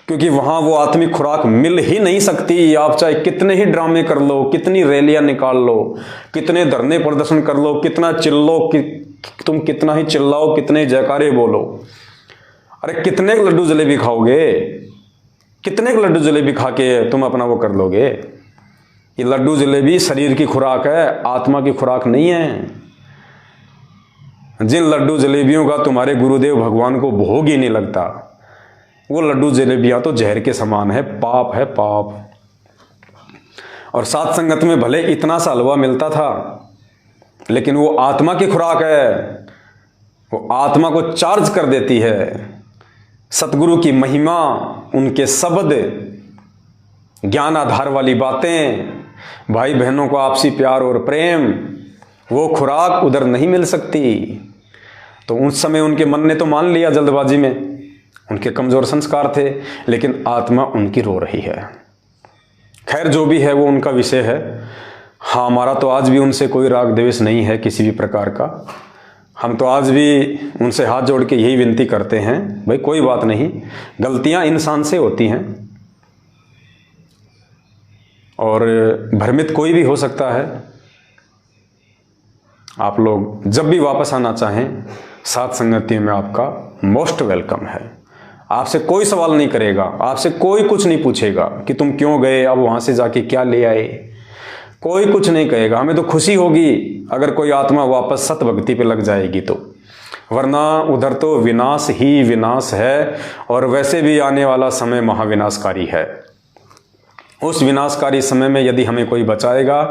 क्योंकि वहां वो आत्मिक खुराक मिल ही नहीं सकती। आप चाहे कितने ही ड्रामे कर लो, कितनी रैलियां निकाल लो, कितने धरने प्रदर्शन कर लो, कितना चिल्लो कि तुम कितना ही चिल्लाओ, कितने जयकारे बोलो, अरे कितने लड्डू जलेबी खाओगे, कितने लड्डू जलेबी खा के तुम अपना वो कर लोगे। ये लड्डू जलेबी शरीर की खुराक है, आत्मा की खुराक नहीं है। जिन लड्डू जलेबियों का तुम्हारे गुरुदेव भगवान को भोग ही नहीं लगता, वो लड्डू जलेबियाँ तो जहर के समान है, पाप है पाप। और सात संगत में भले इतना सा हलवा मिलता था, लेकिन वो आत्मा की खुराक है, वो आत्मा को चार्ज कर देती है। सतगुरु की महिमा, उनके शब्द, ज्ञान आधार वाली बातें, भाई बहनों को आपसी प्यार और प्रेम, वो खुराक उधर नहीं मिल सकती। तो उस समय उनके मन ने तो मान लिया जल्दबाजी में, उनके कमजोर संस्कार थे, लेकिन आत्मा उनकी रो रही है। खैर जो भी है वो उनका विषय है। हाँ, हमारा तो आज भी उनसे कोई राग द्वेष नहीं है किसी भी प्रकार का। हम तो आज भी उनसे हाथ जोड़ के यही विनती करते हैं, भाई कोई बात नहीं, गलतियां इंसान से होती हैं और भ्रमित कोई भी हो सकता है। आप लोग जब भी वापस आना चाहें, सात संगतियों में आपका मोस्ट वेलकम है। आपसे कोई सवाल नहीं करेगा, आपसे कोई कुछ नहीं पूछेगा कि तुम क्यों गए, अब वहां से जाके क्या ले आए, कोई कुछ नहीं कहेगा। हमें तो खुशी होगी अगर कोई आत्मा वापस सत भक्ति पे लग जाएगी तो, वरना उधर तो विनाश ही विनाश है। और वैसे भी आने वाला समय महाविनाशकारी है। उस विनाशकारी समय में यदि हमें कोई बचाएगा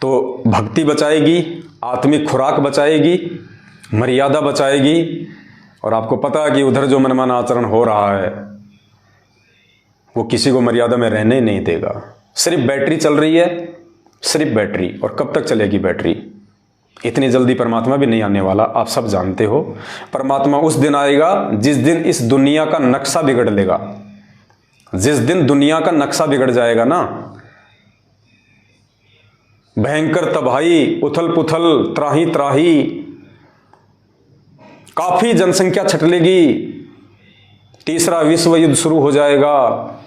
तो भक्ति बचाएगी, आत्मिक खुराक बचाएगी, मर्यादा बचाएगी। और आपको पता है कि उधर जो मनमाना आचरण हो रहा है वो किसी को मर्यादा में रहने ही नहीं देगा। सिर्फ बैटरी चल रही है, सिर्फ बैटरी। और कब तक चलेगी बैटरी? इतनी जल्दी परमात्मा भी नहीं आने वाला, आप सब जानते हो। परमात्मा उस दिन आएगा जिस दिन इस दुनिया का नक्शा बिगड़ लेगा। जिस दिन दुनिया का नक्शा बिगड़ जाएगा ना, भयंकर तबाही, उथल पुथल, त्राही त्राही, काफी जनसंख्या छटलेगी, तीसरा विश्व युद्ध शुरू हो जाएगा।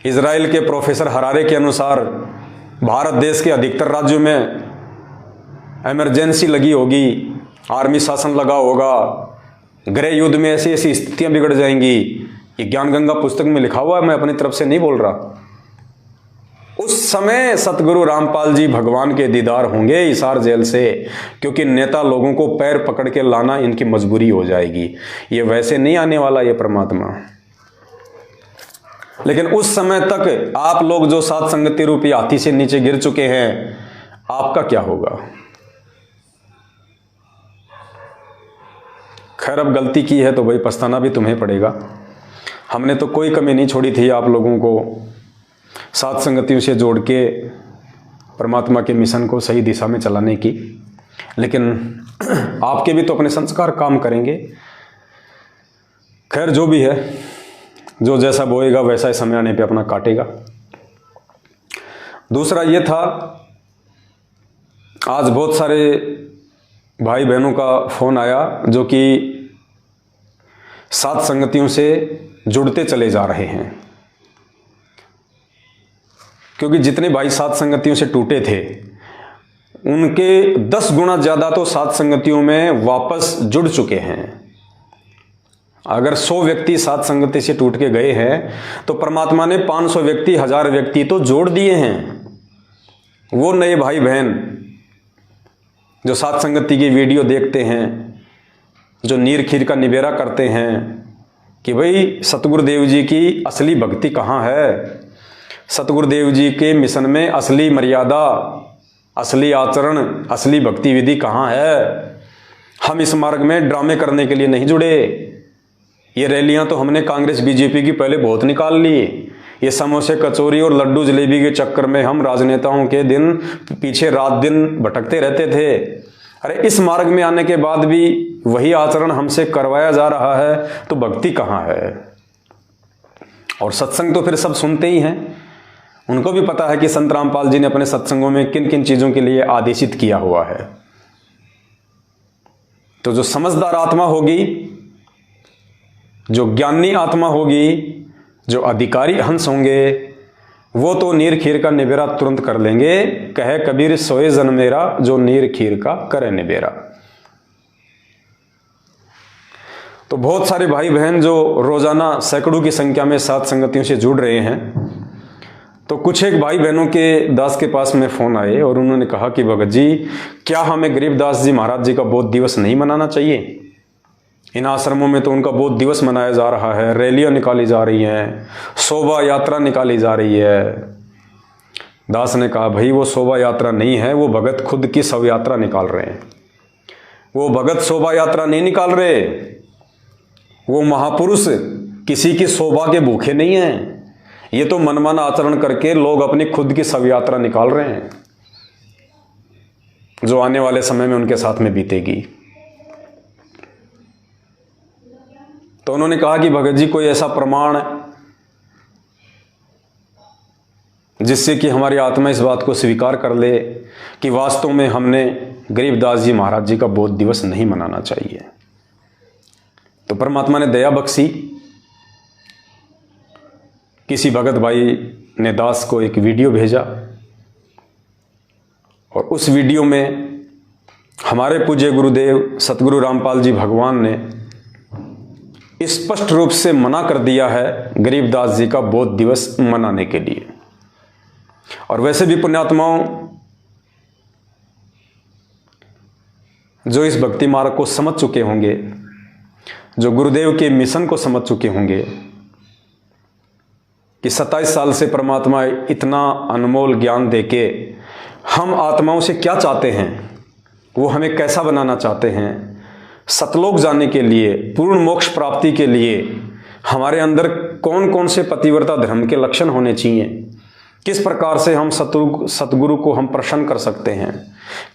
इजराइल के प्रोफेसर हरारे के अनुसार भारत देश के अधिकतर राज्यों में इमरजेंसी लगी होगी, आर्मी शासन लगा होगा, गृह युद्ध में ऐसी ऐसी स्थितियां बिगड़ जाएंगी। ये ज्ञान गंगा पुस्तक में लिखा हुआ है, मैं अपनी तरफ से नहीं बोल रहा। उस समय सतगुरु रामपाल जी भगवान के दीदार होंगे हिसार जेल से, क्योंकि नेता लोगों को पैर पकड़ के लाना इनकी मजबूरी हो जाएगी। ये वैसे नहीं आने वाला ये परमात्मा। लेकिन उस समय तक आप लोग जो सात संगति रूपी हाथी से नीचे गिर चुके हैं, आपका क्या होगा? खैर, अब गलती की है तो भाई पछताना भी तुम्हें पड़ेगा। हमने तो कोई कमी नहीं छोड़ी थी आप लोगों को सात संगतियों से जोड़ के परमात्मा के मिशन को सही दिशा में चलाने की, लेकिन आपके भी तो अपने संस्कार काम करेंगे। खैर जो भी है, जो जैसा बोएगा वैसा ही समय आने पे अपना काटेगा। दूसरा ये था, आज बहुत सारे भाई बहनों का फोन आया जो कि सात संगतियों से जुड़ते चले जा रहे हैं, क्योंकि जितने भाई सात संगतियों से टूटे थे उनके 10 गुना ज़्यादा तो सात संगतियों में वापस जुड़ चुके हैं। अगर 100 व्यक्ति सात संगति से टूट के गए हैं तो परमात्मा ने 500 व्यक्ति, 1000 व्यक्ति तो जोड़ दिए हैं। वो नए भाई बहन जो सात संगति की वीडियो देखते हैं, जो नीर खीर का निबेरा करते हैं कि भाई सतगुरुदेव जी की असली भक्ति कहाँ है, सतगुरुदेव जी के मिशन में असली मर्यादा, असली आचरण, असली भक्ति विधि कहाँ है। हम इस मार्ग में ड्रामे करने के लिए नहीं जुड़े। ये रैलियां तो हमने कांग्रेस बीजेपी की पहले बहुत निकाल ली। ये समोसे कचौरी और लड्डू जलेबी के चक्कर में हम राजनेताओं के दिन पीछे रात दिन भटकते रहते थे। अरे इस मार्ग में आने के बाद भी वही आचरण हमसे करवाया जा रहा है, तो भक्ति कहाँ है? और सत्संग तो फिर सब सुनते ही हैं। उनको भी पता है कि संत रामपाल जी ने अपने सत्संगों में किन किन चीजों के लिए आदेशित किया हुआ है। तो जो समझदार आत्मा होगी, जो ज्ञानी आत्मा होगी, जो अधिकारी हंस होंगे, वो तो नीर खीर का निबेरा तुरंत कर लेंगे। कहे कबीर सोए जन मेरा, जो नीर खीर का करे निबेरा। तो बहुत सारे भाई बहन जो रोजाना सैकड़ों की संख्या में सात संगतियों से जुड़ रहे हैं, तो कुछ एक भाई बहनों के दास के पास में फ़ोन आए और उन्होंने कहा कि भगत जी, क्या हमें गरीबदास जी महाराज जी का बोध दिवस नहीं मनाना चाहिए? इन आश्रमों में तो उनका बोध दिवस मनाया जा रहा है, रैलियां निकाली जा रही हैं, शोभा यात्रा निकाली जा रही है। दास ने कहा, भाई वो शोभा यात्रा नहीं है, वो भगत खुद की शव यात्रा निकाल रहे हैं। वो भगत शोभा यात्रा नहीं निकाल रहे, वो महापुरुष किसी की शोभा के भूखे नहीं हैं। ये तो मनमाना आचरण करके लोग अपनी खुद की शव यात्रा निकाल रहे हैं, जो आने वाले समय में उनके साथ में बीतेगी। तो उन्होंने कहा कि भगत जी कोई ऐसा प्रमाण जिससे कि हमारी आत्मा इस बात को स्वीकार कर ले कि वास्तव में हमने गरीबदास जी महाराज जी का बोध दिवस नहीं मनाना चाहिए। तो परमात्मा ने दया बख्शी, किसी भगत भाई ने दास को एक वीडियो भेजा और उस वीडियो में हमारे पूज्य गुरुदेव सतगुरु रामपाल जी भगवान ने स्पष्ट रूप से मना कर दिया है गरीबदास जी का बोध दिवस मनाने के लिए। और वैसे भी पुण्यात्माओं, जो इस भक्ति मार्ग को समझ चुके होंगे, जो गुरुदेव के मिशन को समझ चुके होंगे कि 27 साल से परमात्मा इतना अनमोल ज्ञान देके हम आत्माओं से क्या चाहते हैं, वो हमें कैसा बनाना चाहते हैं, सतलोक जाने के लिए, पूर्ण मोक्ष प्राप्ति के लिए हमारे अंदर कौन कौन से पतिव्रता धर्म के लक्षण होने चाहिए, किस प्रकार से हम सतगुरु को हम प्रसन्न कर सकते हैं,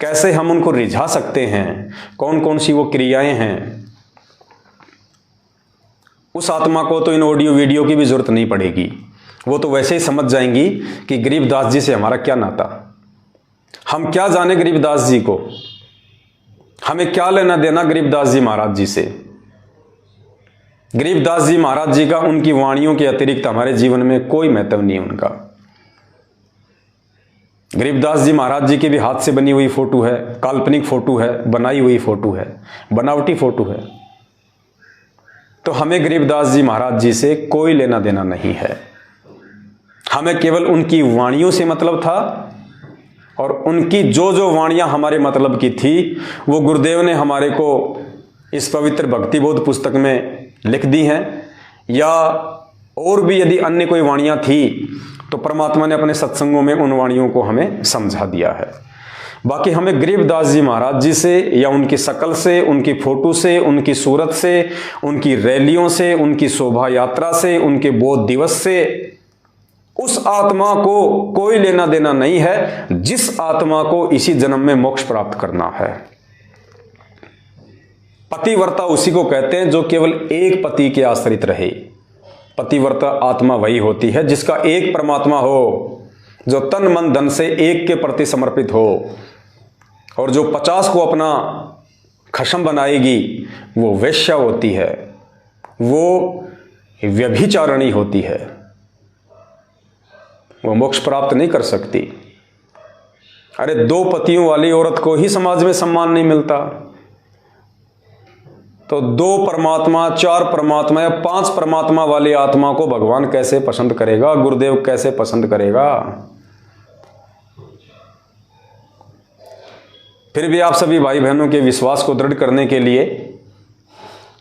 कैसे हम उनको रिझा सकते हैं, कौन कौन सी वो क्रियाएं हैं, उस आत्मा को तो इन ऑडियो वीडियो की भी जरूरत नहीं पड़ेगी। वो तो वैसे ही समझ जाएंगी कि गरीबदास जी से हमारा क्या नाता, हम क्या जाने गरीबदास जी को, हमें क्या लेना देना गरीबदास जी महाराज जी से। गरीबदास जी महाराज जी का उनकी वाणियों के अतिरिक्त हमारे जीवन में कोई महत्व नहीं है उनका। गरीबदास जी महाराज जी की भी हाथ से बनी हुई फोटो है, काल्पनिक फोटो है, बनाई हुई फोटो है, बनावटी फोटो है। तो हमें गरीबदास जी महाराज जी से कोई लेना देना नहीं है। हमें केवल उनकी वाणियों से मतलब था, और उनकी जो जो वाणियां हमारे मतलब की थी वो गुरुदेव ने हमारे को इस पवित्र भक्ति बोध पुस्तक में लिख दी हैं, या और भी यदि अन्य कोई वाणियां थी तो परमात्मा ने अपने सत्संगों में उन वाणियों को हमें समझा दिया है। बाकी हमें गरीबदास जी महाराज जी से या उनकी शकल से, उनकी फोटो से, उनकी सूरत से, उनकी रैलियों से, उनकी शोभा यात्रा से, उनके बोध दिवस से उस आत्मा को कोई लेना देना नहीं है जिस आत्मा को इसी जन्म में मोक्ष प्राप्त करना है। पतिव्रता उसी को कहते हैं जो केवल एक पति के आश्रित रहे। पतिव्रता आत्मा वही होती है जिसका एक परमात्मा हो, जो तन मन धन से एक के प्रति समर्पित हो, और जो 50 को अपना खशम बनाएगी वो वेश्या होती है, वो व्यभिचारिणी होती है, वो मोक्ष प्राप्त नहीं कर सकती। अरे 2 पतियों वाली औरत को ही समाज में सम्मान नहीं मिलता, तो 2 परमात्मा, 4 परमात्मा या 5 परमात्मा वाली आत्मा को भगवान कैसे पसंद करेगा, गुरुदेव कैसे पसंद करेगा। फिर भी आप सभी भाई बहनों के विश्वास को दृढ़ करने के लिए,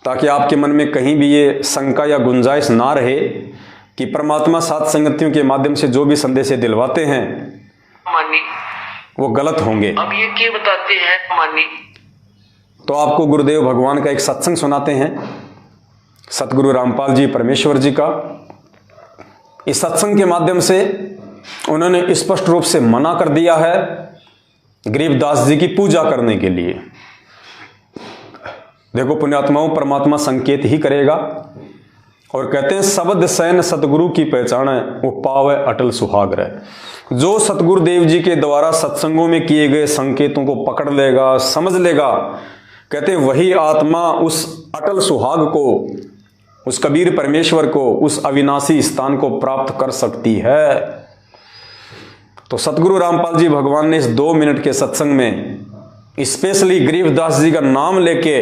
ताकि आपके मन में कहीं भी ये शंका या गुंजाइश ना रहे कि परमात्मा सात संगतियों के माध्यम से जो भी संदेश दिलवाते हैं वो गलत होंगे। अब ये क्या बताते हैं मानी, तो आपको गुरुदेव भगवान का एक सत्संग सुनाते हैं, सतगुरु रामपाल जी परमेश्वर जी का। इस सत्संग के माध्यम से उन्होंने स्पष्ट रूप से मना कर दिया है गरीबदास जी की पूजा करने के लिए। देखो पुण्यात्माओं, परमात्मा संकेत ही करेगा, और कहते हैं शब्द सैन सतगुरु की पहचान है, वो पावे अटल सुहाग है। जो सतगुरुदेव जी के द्वारा सत्संगों में किए गए संकेतों को पकड़ लेगा, समझ लेगा, कहते वही आत्मा उस अटल सुहाग को, उस कबीर परमेश्वर को, उस अविनाशी स्थान को प्राप्त कर सकती है। तो सतगुरु रामपाल जी भगवान ने इस 2 मिनट के सत्संग में स्पेशली गरीबदास जी का नाम लेके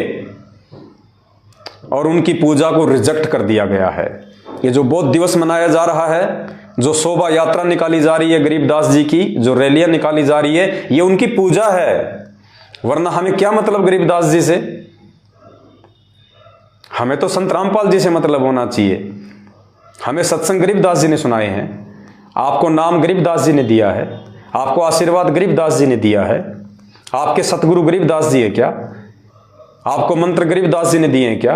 और उनकी पूजा को रिजेक्ट कर दिया गया है। ये जो बोध दिवस मनाया जा रहा है, जो शोभा यात्रा निकाली जा रही है गरीबदास जी की, जो रैलियां निकाली जा रही है, ये उनकी पूजा है। वरना हमें क्या मतलब गरीबदास जी से। हमें तो संत रामपाल जी से मतलब होना चाहिए। हमें सत्संग गरीबदास जी ने सुनाए हैं, आपको नाम गरीबदास जी ने दिया है, आपको आशीर्वाद गरीबदास जी ने दिया है। आपके सतगुरु गरीबदास जी है क्या? आपको मंत्र गरीबदास जी ने दिए हैं क्या?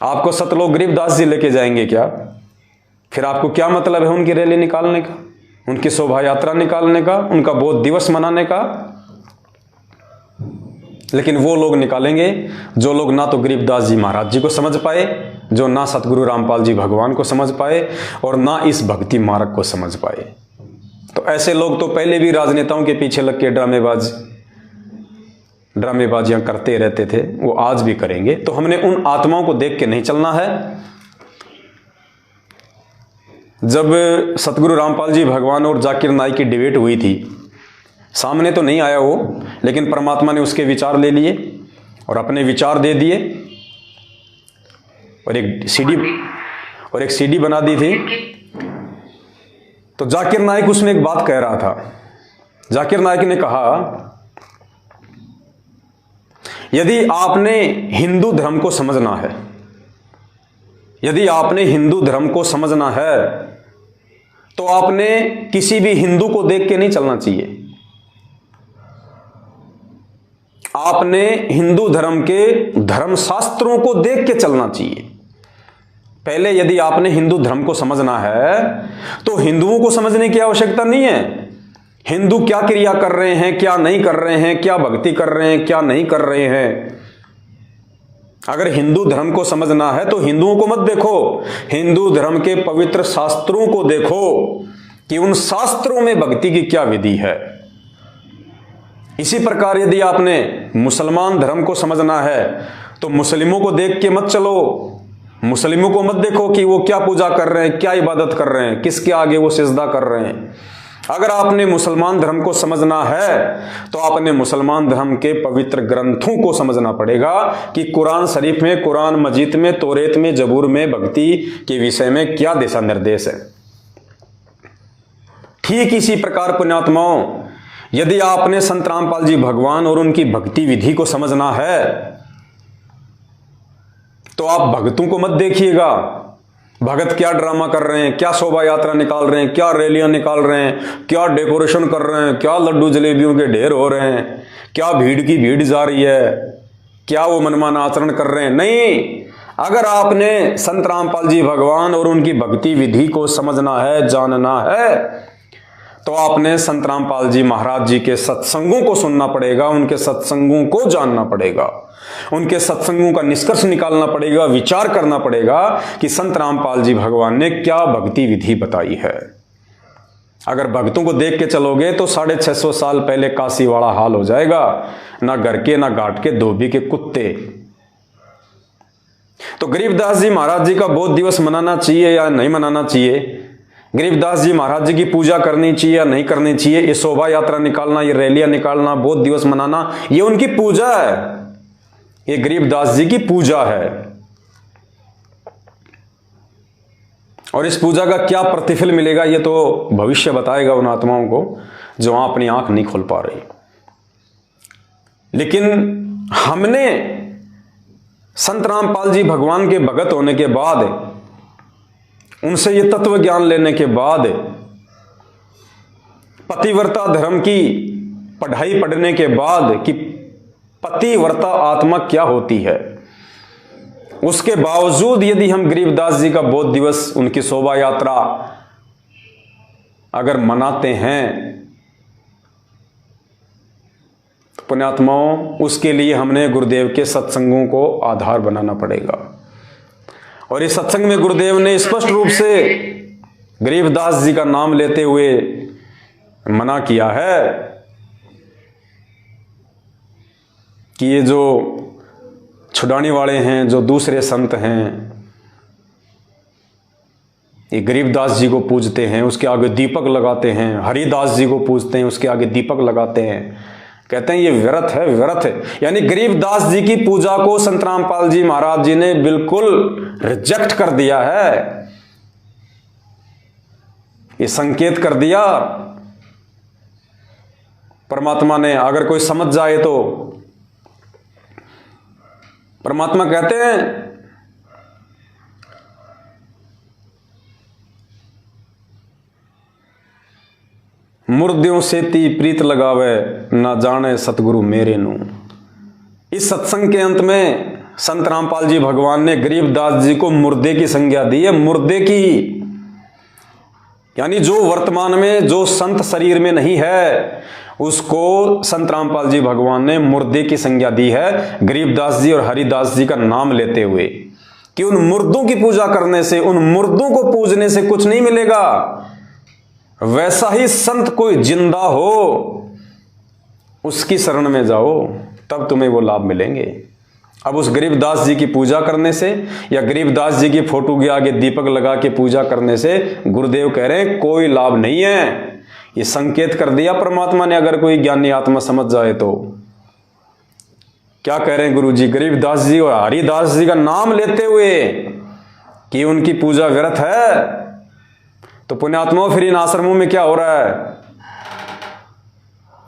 आपको सतलोक गरीबदास जी लेके जाएंगे क्या? फिर आपको क्या मतलब है उनकी रैली निकालने का, उनकी शोभा यात्रा निकालने का, उनका बोध दिवस मनाने का? लेकिन वो लोग निकालेंगे जो लोग ना तो गरीबदास जी महाराज जी को समझ पाए, जो ना सतगुरु रामपाल जी भगवान को समझ पाए, और ना इस भक्ति मार्ग को समझ पाए। तो ऐसे लोग तो पहले भी राजनेताओं के पीछे लग के ड्रामेबाजियां करते रहते थे, वो आज भी करेंगे। तो हमने उन आत्माओं को देख के नहीं चलना है। जब सतगुरु रामपाल जी भगवान और जाकिर नाइक की डिबेट हुई थी, सामने तो नहीं आया वो, लेकिन परमात्मा ने उसके विचार ले लिए और अपने विचार दे दिए, और एक सीडी बना दी थी। तो जाकिर नाइक उसमें एक बात कह रहा था। जाकिर नाइक ने कहा, यदि आपने हिंदू धर्म को समझना है, यदि आपने हिंदू धर्म को समझना है, तो आपने किसी भी हिंदू को देख के नहीं चलना चाहिए। आपने हिंदू धर्म के धर्मशास्त्रों को देख के चलना चाहिए। पहले यदि आपने हिंदू धर्म को समझना है तो हिंदुओं को समझने की आवश्यकता नहीं है। हिंदू क्या क्रिया कर रहे हैं, क्या नहीं कर रहे हैं, क्या भक्ति कर रहे हैं, क्या नहीं कर रहे हैं। अगर हिंदू धर्म को समझना है तो हिंदुओं को मत देखो, हिंदू धर्म के पवित्र शास्त्रों को देखो कि उन शास्त्रों में भक्ति की क्या विधि है। इसी प्रकार यदि आपने मुसलमान धर्म को समझना है तो मुस्लिमों को देख के मत चलो, मुस्लिमों को मत देखो कि वो क्या पूजा कर रहे हैं, क्या इबादत कर रहे हैं, किसके आगे वो सिजदा कर रहे हैं। अगर आपने मुसलमान धर्म को समझना है तो आपने मुसलमान धर्म के पवित्र ग्रंथों को समझना पड़ेगा कि कुरान शरीफ में, कुरान मजीद में, तौरेत में, जबूर में भक्ति के विषय में क्या दिशा निर्देश है। ठीक इसी प्रकार पुण्यात्माओं, यदि आपने संत रामपाल जी भगवान और उनकी भक्ति विधि को समझना है तो आप भक्तों को मत देखिएगा, भगत क्या ड्रामा कर रहे हैं, क्या शोभा यात्रा निकाल रहे हैं, क्या रैलियां निकाल रहे हैं, क्या डेकोरेशन कर रहे हैं, क्या लड्डू जलेबियों के ढेर हो रहे हैं, क्या भीड़ की भीड़ जा रही है, क्या वो मनमाना आचरण कर रहे हैं। नहीं, अगर आपने संत रामपाल जी भगवान और उनकी भक्ति विधि को समझना है, जानना है, तो आपने संत रामपाल जी महाराज जी के सत्संगों को सुनना पड़ेगा, उनके सत्संगों को जानना पड़ेगा, उनके सत्संगों का निष्कर्ष निकालना पड़ेगा, विचार करना पड़ेगा कि संत रामपाल जी भगवान ने क्या भक्ति विधि बताई है। अगर भक्तों को देख के चलोगे तो 650 साल पहले काशी वाला हाल हो जाएगा, ना घर के ना घाट के धोबी के कुत्ते। तो गरीबदास जी महाराज जी का बोध दिवस मनाना चाहिए या नहीं मनाना चाहिए, गरीबदास जी महाराज जी की पूजा करनी चाहिए या नहीं करनी चाहिए, ये शोभा यात्रा निकालना, ये रैलियां निकालना, बोध दिवस मनाना, ये उनकी पूजा है, ये गरीबदास जी की पूजा है। और इस पूजा का क्या प्रतिफल मिलेगा ये तो भविष्य बताएगा उन आत्माओं को जो वहां अपनी आंख नहीं खोल पा रही। लेकिन हमने संत रामपाल जी भगवान के भगत होने के बाद, उनसे ये तत्व ज्ञान लेने के बाद, पतिव्रता धर्म की पढ़ाई पढ़ने के बाद कि पतिव्रता आत्मा क्या होती है, उसके बावजूद यदि हम गरीबदास जी का बोध दिवस, उनकी शोभा यात्रा अगर मनाते हैं तो पुण्यात्माओं, उसके लिए हमने गुरुदेव के सत्संगों को आधार बनाना पड़ेगा। और इस सत्संग में गुरुदेव ने स्पष्ट रूप से गरीबदास जी का नाम लेते हुए मना किया है कि ये जो छुड़ाने वाले हैं, जो दूसरे संत हैं, ये गरीबदास जी को पूजते हैं, उसके आगे दीपक लगाते हैं, हरिदास जी को पूजते हैं, उसके आगे दीपक लगाते हैं, कहते हैं ये व्यर्थ है, व्यर्थ है। यानी गरीबदास जी की पूजा को संत रामपाल जी महाराज जी ने बिल्कुल रिजेक्ट कर दिया है। ये संकेत कर दिया परमात्मा ने। अगर कोई समझ जाए तो परमात्मा कहते हैं मुर्दों से ती प्रीत लगावे, ना जाने सतगुरु मेरे नू। इस सत्संग के अंत में संत रामपाल जी भगवान ने गरीबदास जी को मुर्दे की संज्ञा दी है, मुर्दे की, यानी जो वर्तमान में जो संत शरीर में नहीं है उसको संत रामपाल जी भगवान ने मुर्दे की संज्ञा दी है, गरीबदास जी और हरिदास जी का नाम लेते हुए, कि उन मुर्दों की पूजा करने से, उन मुर्दों को पूजने से कुछ नहीं मिलेगा। वैसा ही संत कोई जिंदा हो उसकी शरण में जाओ, तब तुम्हें वो लाभ मिलेंगे। अब उस गरीबदास जी की पूजा करने से या गरीबदास जी की फोटो के आगे दीपक लगा के पूजा करने से गुरुदेव कह रहे हैं कोई लाभ नहीं है। ये संकेत कर दिया परमात्मा ने, अगर कोई ज्ञानी आत्मा समझ जाए तो। क्या कह रहे हैं गुरु जी? गरीबदास जी और हरिदास जी का नाम लेते हुए कि उनकी पूजा व्यर्थ है, तो पुण्यात्माओं फिर इन आश्रमों में क्या हो रहा है?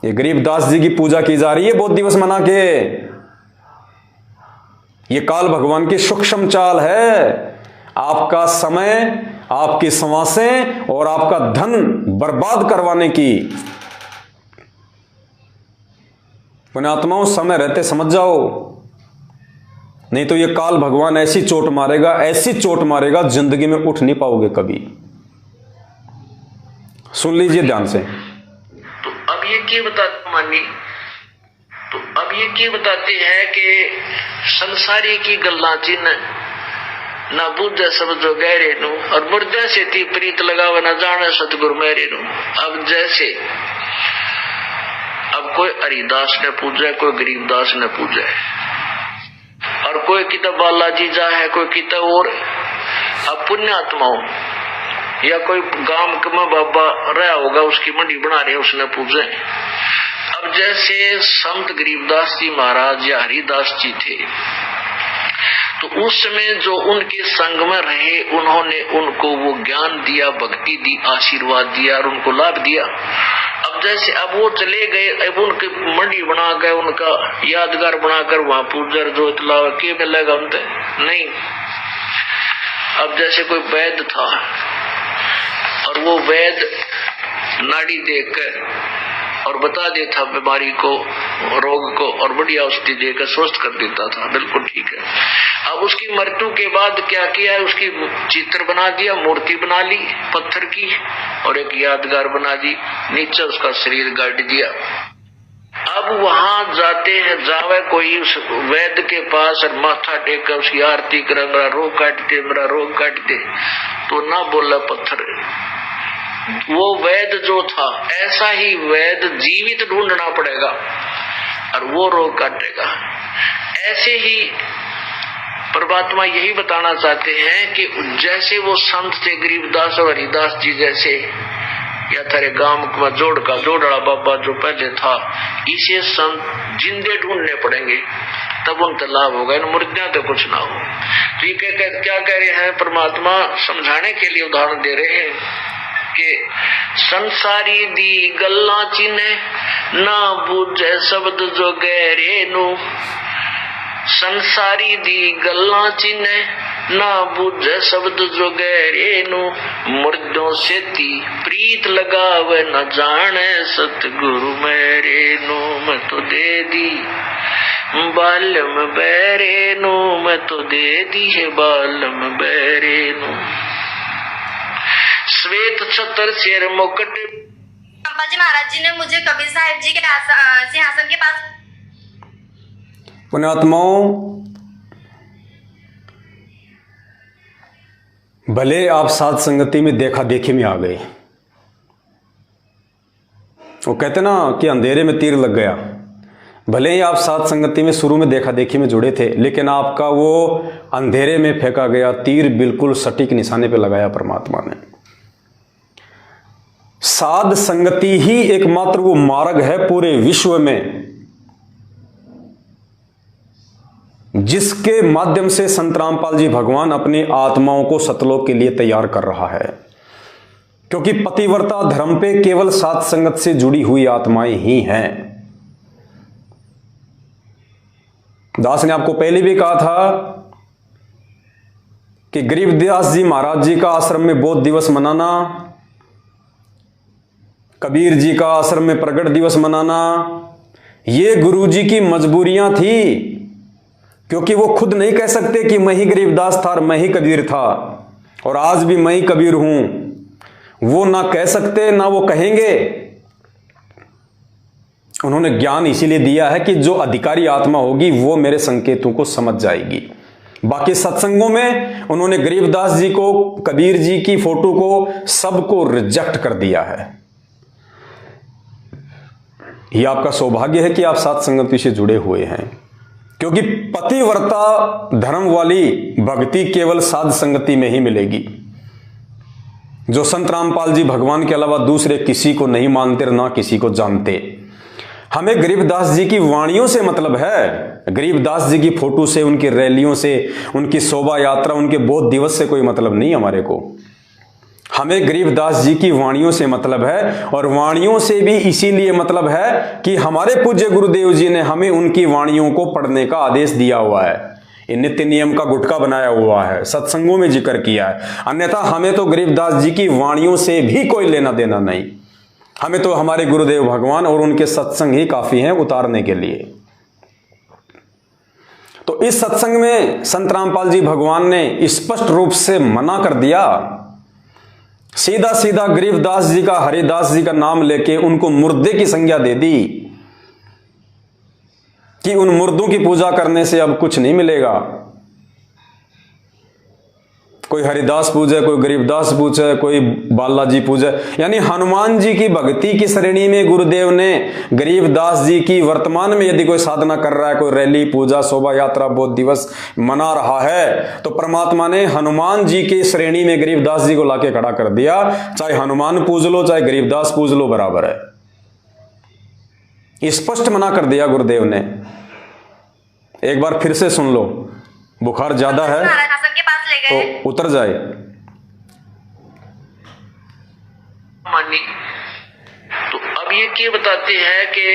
ये गरीबदास जी की पूजा की जा रही है बहुत दिवस मना के। ये काल भगवान की सूक्ष्म चाल है, आपका समय, आपकी सांसें और आपका धन बर्बाद करवाने की। पुण्यात्माओं समय रहते समझ जाओ, नहीं तो ये काल भगवान ऐसी चोट मारेगा, ऐसी चोट मारेगा, जिंदगी में उठ नहीं पाओगे कभी। सुन लीजिए ध्यान से। तो अब ये क्या बताते मानी, तो अब ये क्या बताते हैं कि संसारी की गल्ला चिन्ह ना बुझे सब जो गहरे नु, और मुर्दे से ती प्रीत लगावे ना जाने सतगुरु मेरे नु। अब जैसे अब कोई हरिदास ने पूजा है, कोई गरीबदास ने पूजा है, और कोई किताब बालाजी जा है, कोई किताब और। अब पुण्यात्माओं या कोई गांव में बाबा रहा होगा, उसकी मंडी बना रहे, उसने पूजे। अब जैसे संत गरीबदास जी महाराज या हरिदास जी थे, तो उस समय जो उनके संग में रहे, उन्होंने उनको वो ज्ञान दिया, भक्ति दी, आशीर्वाद दिया और उनको लाभ दिया। अब जैसे अब वो चले गए, अब उनकी मंडी बनाकर, उनका यादगार बनाकर वहां पूजर जो इतलावा के मिलेगा उनसे नहीं। अब जैसे कोई वैद्य था और वो वैद्य नाड़ी देखकर और बता देता बीमारी को, रोग को, और बढ़िया औषधि देकर स्वस्थ कर देता था, बिल्कुल ठीक है। अब उसकी मृत्यु के बाद क्या किया, उसकी चित्र बना दिया, मूर्ति बना ली पत्थर की और एक यादगार बना दी, नीचे उसका शरीर गाड़ दिया। अब वहां जाते हैं, जावे कोई उस वैद्य के पास और माथा टेक कर उसकी आरती करे, मेरा रोग काट दे, मेरा रोग काट दे, तो ना बोला पत्थर। वो वैद्य जो था, ऐसा ही वैद्य जीवित ढूंढना पड़ेगा और वो रोग काटेगा। ऐसे ही परमात्मा यही बताना चाहते हैं कि जैसे वो संत थे गरीबदास और हरिदास जी जैसे, या तेरे गांव में जोड़ड़ा बाबा जो पहले था, इसे संत जिंदे ढूंढने पड़ेंगे, तब उनका लाभ होगा, इन मुर्दियां तो कुछ ना हो। तो ये क्या कह रहे हैं परमात्मा? समझाने के लिए उदाहरण दे रहे हैं कि संसारी दी गल्ला चिन्ह ना बुझे शब्द जो गहरे नु। संसारी दी गल्ला चिन्ह ना बुझे शब्द जो गहरे नु। मुर्दों से ती प्रीत लगावे न जाने सतगुरु मेरे नु। मैं तो दे दी बालम बैरे नु, मैं तो दे दी है बालम बैरे नु। श्वेत छतर शेर मुकुट। रामपाल जी महाराज जी ने मुझे कबीर साहिब जी के सिंहासन के पास। पुण्यात्माओं, भले आप साध संगति में देखा देखी में आ गए, वो कहते ना कि अंधेरे में तीर लग गया। भले ही आप साध संगति में शुरू में देखा देखी में जुड़े थे, लेकिन आपका वो अंधेरे में फेंका गया तीर बिल्कुल सटीक निशाने पे लगाया परमात्मा ने। साध संगति ही एकमात्र वो मार्ग है पूरे विश्व में जिसके माध्यम से संत रामपाल जी भगवान अपनी आत्माओं को सतलोक के लिए तैयार कर रहा है। क्योंकि पतिव्रता धर्म पे केवल साध संगत से जुड़ी हुई आत्माएं ही हैं। दास ने आपको पहले भी कहा था कि गरीबदास जी महाराज जी का आश्रम में बहुत दिवस मनाना कबीर जी का आश्रम में प्रगट दिवस मनाना, ये गुरु जी की मजबूरियां थी, क्योंकि वो खुद नहीं कह सकते कि मैं ही गरीबदास था और मैं ही कबीर था और आज भी मैं ही कबीर हूं। वो ना कह सकते ना वो कहेंगे। उन्होंने ज्ञान इसीलिए दिया है कि जो अधिकारी आत्मा होगी वो मेरे संकेतों को समझ जाएगी। बाकी सत्संगों में उन्होंने गरीबदास जी को, कबीर जी की फोटो को, सबको रिजेक्ट कर दिया है। यह आपका सौभाग्य है कि आप सात संगति से जुड़े हुए हैं, क्योंकि पतिव्रता धर्म वाली भक्ति केवल साध संगति में ही मिलेगी। जो संत रामपाल जी भगवान के अलावा दूसरे किसी को नहीं मानते, ना किसी को जानते। हमें गरीबदास जी की वाणियों से मतलब है, गरीबदास जी की फोटो से, उनकी रैलियों से, उनकी शोभा यात्रा, उनके बोध दिवस से कोई मतलब नहीं हमारे को। हमें गरीबदास जी की वाणियों से मतलब है, और वाणियों से भी इसीलिए मतलब है कि हमारे पूज्य गुरुदेव जी ने हमें उनकी वाणियों को पढ़ने का आदेश दिया हुआ है। ये नित्य नियम का गुटका बनाया हुआ है, सत्संगों में जिक्र किया है। अन्यथा हमें तो गरीबदास जी की वाणियों से भी कोई लेना देना नहीं। हमें तो हमारे गुरुदेव भगवान और उनके सत्संग ही काफी हैं उतारने के लिए। तो इस सत्संग में संत रामपाल जी भगवान ने स्पष्ट रूप से मना कर दिया। सीधा सीधा गरीबदास जी का, हरिदास जी का नाम लेके उनको मुर्दे की संज्ञा दे दी कि उन मुर्दों की पूजा करने से अब कुछ नहीं मिलेगा। कोई हरिदास पूजे, कोई गरीबदास पूजे, कोई बालाजी पूजे, यानी हनुमान जी की भक्ति की श्रेणी में गुरुदेव ने गरीबदास जी की वर्तमान में यदि कोई साधना कर रहा है, कोई रैली, पूजा, शोभा यात्रा, बोध दिवस मना रहा है, तो परमात्मा ने हनुमान जी की श्रेणी में गरीबदास जी को लाके खड़ा कर दिया। चाहे हनुमान पूज लो, चाहे गरीबदास पूज लो, बराबर है। स्पष्ट मना कर दिया गुरुदेव ने। एक बार फिर से सुन लो, बुखार ज्यादा है के पास ले गए तो उतर जाए। मानी तो अब ये क्या बताते हैं कि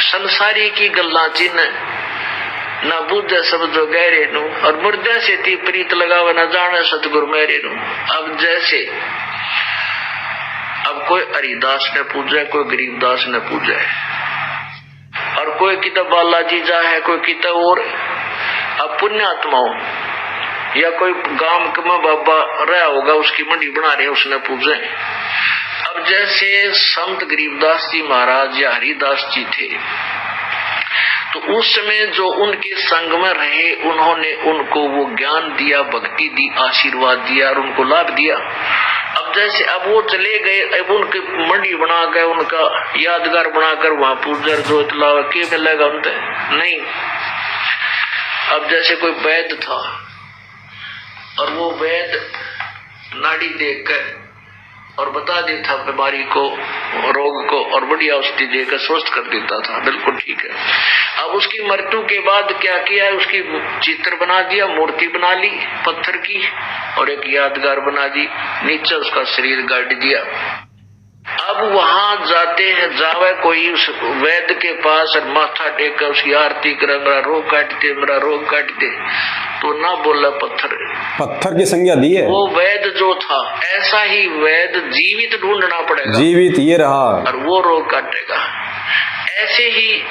संसारी की गल्ला चिन्ह ना बुझे सब जो गहरे नु, और मुर्दे से ती प्रीत लगावे न जाने सतगुरु मेरे नु। अब जैसे अब कोई हरिदास ने पूजा, कोई गरीबदास ने पूजा है, और कोई किताब बालाजी जा है, कोई किताब और अब पुण्यात्माओं या कोई गांव में बाबा रहा होगा, उसकी मंडी बना रहे, उसने पूजे। अब जैसे संत गरीबदास जी महाराज या हरिदास जी थे, तो उस समय जो उनके संग में रहे, उन्होंने उनको वो ज्ञान दिया, भक्ति दी, आशीर्वाद दिया और उनको लाभ दिया। अब जैसे अब वो चले गए, अब उनकी मंडी बनाकर, उनका यादगार बनाकर वहां पूजर जो इतला के मिलेगा उनसे नहीं। अब जैसे कोई वैद्य था और वो वैद्य नाड़ी देखकर और बता देता बीमारी को, रोग को, और बढ़िया औषधि देकर स्वस्थ कर देता था, बिल्कुल ठीक है। अब उसकी मृत्यु के बाद क्या किया, उसकी चित्र बना दिया, मूर्ति बना ली पत्थर की, और एक यादगार बना दी, नीचे उसका शरीर गाड़ दिया। अब वहां जाते हैं, जावे कोई उस वैद्य के पास और माथा टेक कर उसकी आरती करे, मेरा रोग काट दे, मेरा रोग काट दे, तो ना बोला पत्थर की संज्ञा दी है। वो वैद्य जो था, ऐसा ही वैद्य जीवित ढूंढना पड़ेगा, जीवित ये रहा और वो रोग काटेगा। ऐसे ही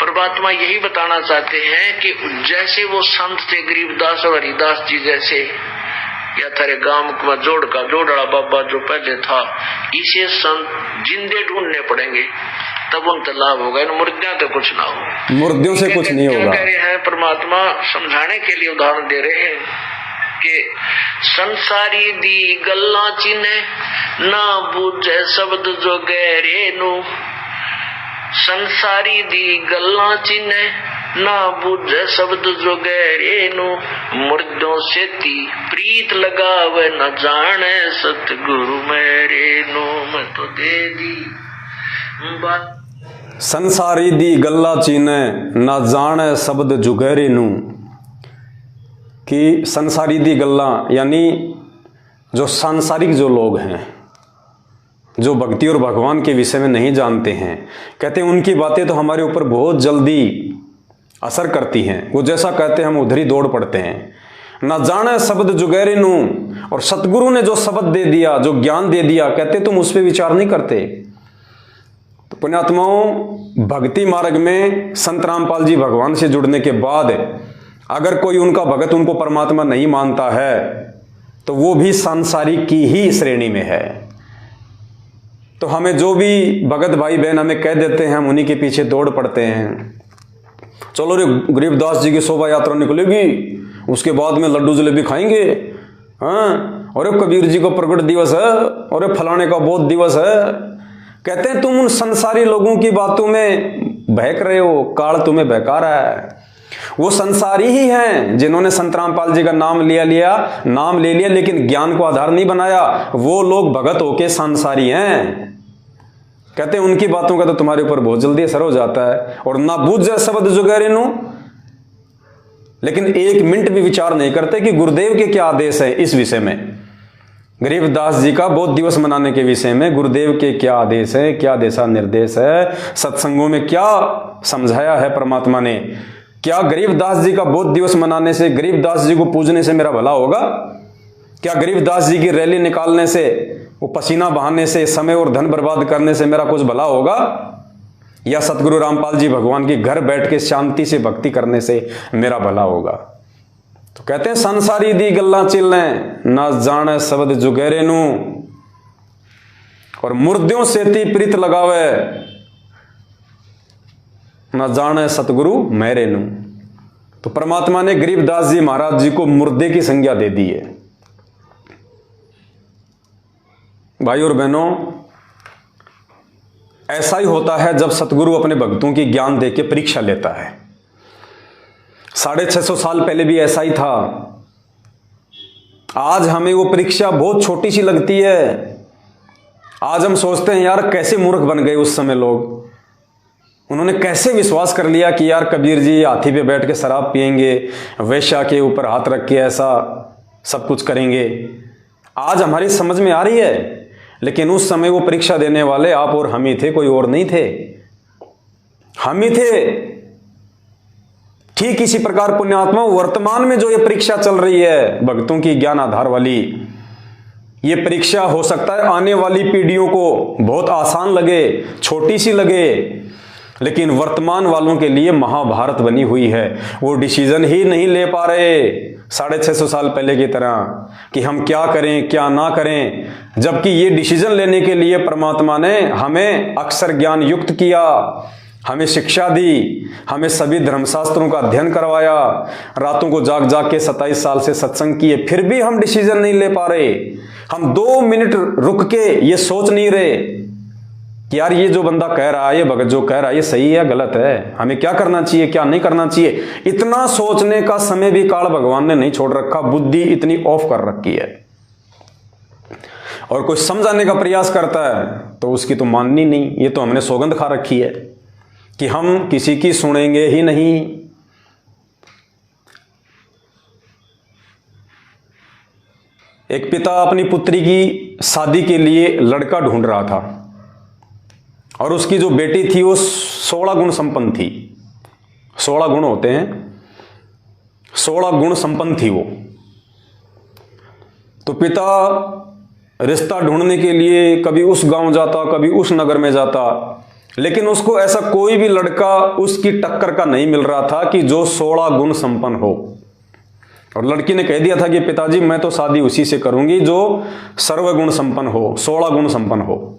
परमात्मा यही बताना चाहते हैं कि जैसे वो संत थे गरीबदास और हरिदास जी जैसे, या तेरे गांव में जोड़ड़ा बाबा जो पहले था, इसे संत जिंदे ढूंढने पड़ेंगे, तब उनका लाभ होगा। इन मुर्दियों तो कुछ ना हो, मुर्दियों से कुछ नहीं होगा। कह रहे हैं परमात्मा समझाने के लिए उदाहरण दे रहे हैं कि संसारी दी गल्ला चिन्ह ना बूझे शब्द जो गहरे नु, संसारी दी गल्ला चिन्ह ना बुझे शब्द जो गहरे नु, मुर्दों से ती प्रीत लगावे न जाने सतगुरु मेरे नु। मैं तो दे दी संसारी दी गल्ला चीने ना जाने शब्द जुगहरे नु, कि संसारी दी गल्ला यानी जो सांसारिक जो लोग हैं, जो भक्ति और भगवान के विषय में नहीं जानते हैं, कहते हैं उनकी बातें तो हमारे ऊपर बहुत जल्दी असर करती हैं। वो जैसा कहते हैं हम उधर ही दौड़ पड़ते हैं। ना जाने शब्द जुगैरे नू। और सतगुरु ने जो शब्द दे दिया, जो ज्ञान दे दिया, कहते तुम उस पर विचार नहीं करते। तो पुण्यात्माओं, भक्ति मार्ग में संत रामपाल जी भगवान से जुड़ने के बाद अगर कोई उनका भगत उनको परमात्मा नहीं मानता है तो वो भी सांसारिक की ही श्रेणी में है। तो हमें जो भी भगत भाई बहन हमें कह देते हैं, हम उन्हीं के पीछे दौड़ पड़ते हैं। चलो रे, गरीबदास जी की शोभा यात्रा निकलेगी, उसके बाद में लड्डू जलेबी खाएंगे, हाँ, और कबीर जी को प्रकट दिवस है, और फलाने का बोध दिवस है। कहते हैं तुम उन संसारी लोगों की बातों में बहक रहे हो, काल तुम्हें बहका रहा है। वो संसारी ही हैं जिन्होंने संत रामपाल जी का नाम ले लिया लेकिन ज्ञान को आधार नहीं बनाया। वो लोग भगत होके संसारी हैं। कहते हैं उनकी बातों का तो तुम्हारे ऊपर बहुत जल्दी असर हो जाता है। और ना बूझ जाए शब्द जुगैरे नू, लेकिन एक मिनट भी विचार नहीं करते कि गुरुदेव के क्या आदेश है इस विषय में। गरीबदास जी का बोध दिवस मनाने के विषय में गुरुदेव के क्या आदेश है, क्या दिशा निर्देश है, सत्संगों में क्या समझाया है परमात्मा ने। क्या गरीबदास जी का बोध दिवस मनाने से, गरीबदास जी को पूजने से मेरा भला होगा? क्या गरीबदास जी की रैली निकालने से, वो पसीना बहाने से, समय और धन बर्बाद करने से मेरा कुछ भला होगा? या सतगुरु रामपाल जी भगवान की घर बैठ के शांति से भक्ति करने से मेरा भला होगा? तो कहते हैं संसारी दी गल्ला चिल्ले, ना जाने शब्द जुगैरे नू। और मुर्दों सेती प्रीत लगावे, ना जाने सतगुरु मेरे नू। तो परमात्मा ने गरीबदास जी महाराज जी को मुर्दे की संज्ञा दे दी है। भाई और बहनों, ऐसा ही होता है जब सतगुरु अपने भक्तों की ज्ञान दे के परीक्षा लेता है। 650 साल पहले भी ऐसा ही था। आज हमें वो परीक्षा बहुत छोटी सी लगती है। आज हम सोचते हैं यार कैसे मूर्ख बन गए उस समय लोग। उन्होंने कैसे विश्वास कर लिया कि यार कबीर जी हाथी पे बैठ के शराब पिएंगे, वैश्या के ऊपर हाथ रख के ऐसा सब कुछ करेंगे। आज हमारी समझ में आ रही है, लेकिन उस समय वो परीक्षा देने वाले आप और हम ही थे, कोई और नहीं थे। हम ही थे। ठीक इसी प्रकार पुण्यात्मा वर्तमान में जो ये परीक्षा चल रही है भक्तों की ज्ञान आधार वाली, ये परीक्षा हो सकता है आने वाली पीढ़ियों को बहुत आसान लगे, छोटी सी लगे, लेकिन वर्तमान वालों के लिए महाभारत बनी हुई है। वो डिसीजन ही नहीं ले पा रहे 650 साल पहले की तरह कि हम क्या करें क्या ना करें, जबकि ये डिसीजन लेने के लिए परमात्मा ने हमें अक्षर ज्ञान युक्त किया, हमें शिक्षा दी, हमें सभी धर्मशास्त्रों का अध्ययन करवाया, रातों को जाग जाग के 27 साल से सत्संग किए, फिर भी हम डिसीजन नहीं ले पा रहे। हम 2 मिनट रुक के ये सोच नहीं रहे कि यार ये जो बंदा कह रहा है, ये भगत जो कह रहा है, ये सही है गलत है, हमें क्या करना चाहिए क्या नहीं करना चाहिए। इतना सोचने का समय भी काल भगवान ने नहीं छोड़ रखा। बुद्धि इतनी ऑफ कर रखी है। और कोई समझाने का प्रयास करता है तो उसकी तो माननी नहीं। ये तो हमने सौगंध खा रखी है कि हम किसी की सुनेंगे ही नहीं। एक पिता अपनी पुत्री की शादी के लिए लड़का ढूंढ रहा था और उसकी जो बेटी थी वो 16 गुण संपन्न थी। 16 गुण होते हैं, 16 गुण संपन्न थी वो। तो पिता रिश्ता ढूंढने के लिए कभी उस गांव जाता, कभी उस नगर में जाता, लेकिन उसको ऐसा कोई भी लड़का उसकी टक्कर का नहीं मिल रहा था कि जो 16 गुण संपन्न हो। और लड़की ने कह दिया था कि पिताजी मैं तो शादी उसी से करूंगी जो सर्वगुण संपन्न हो, 16 गुण संपन्न हो।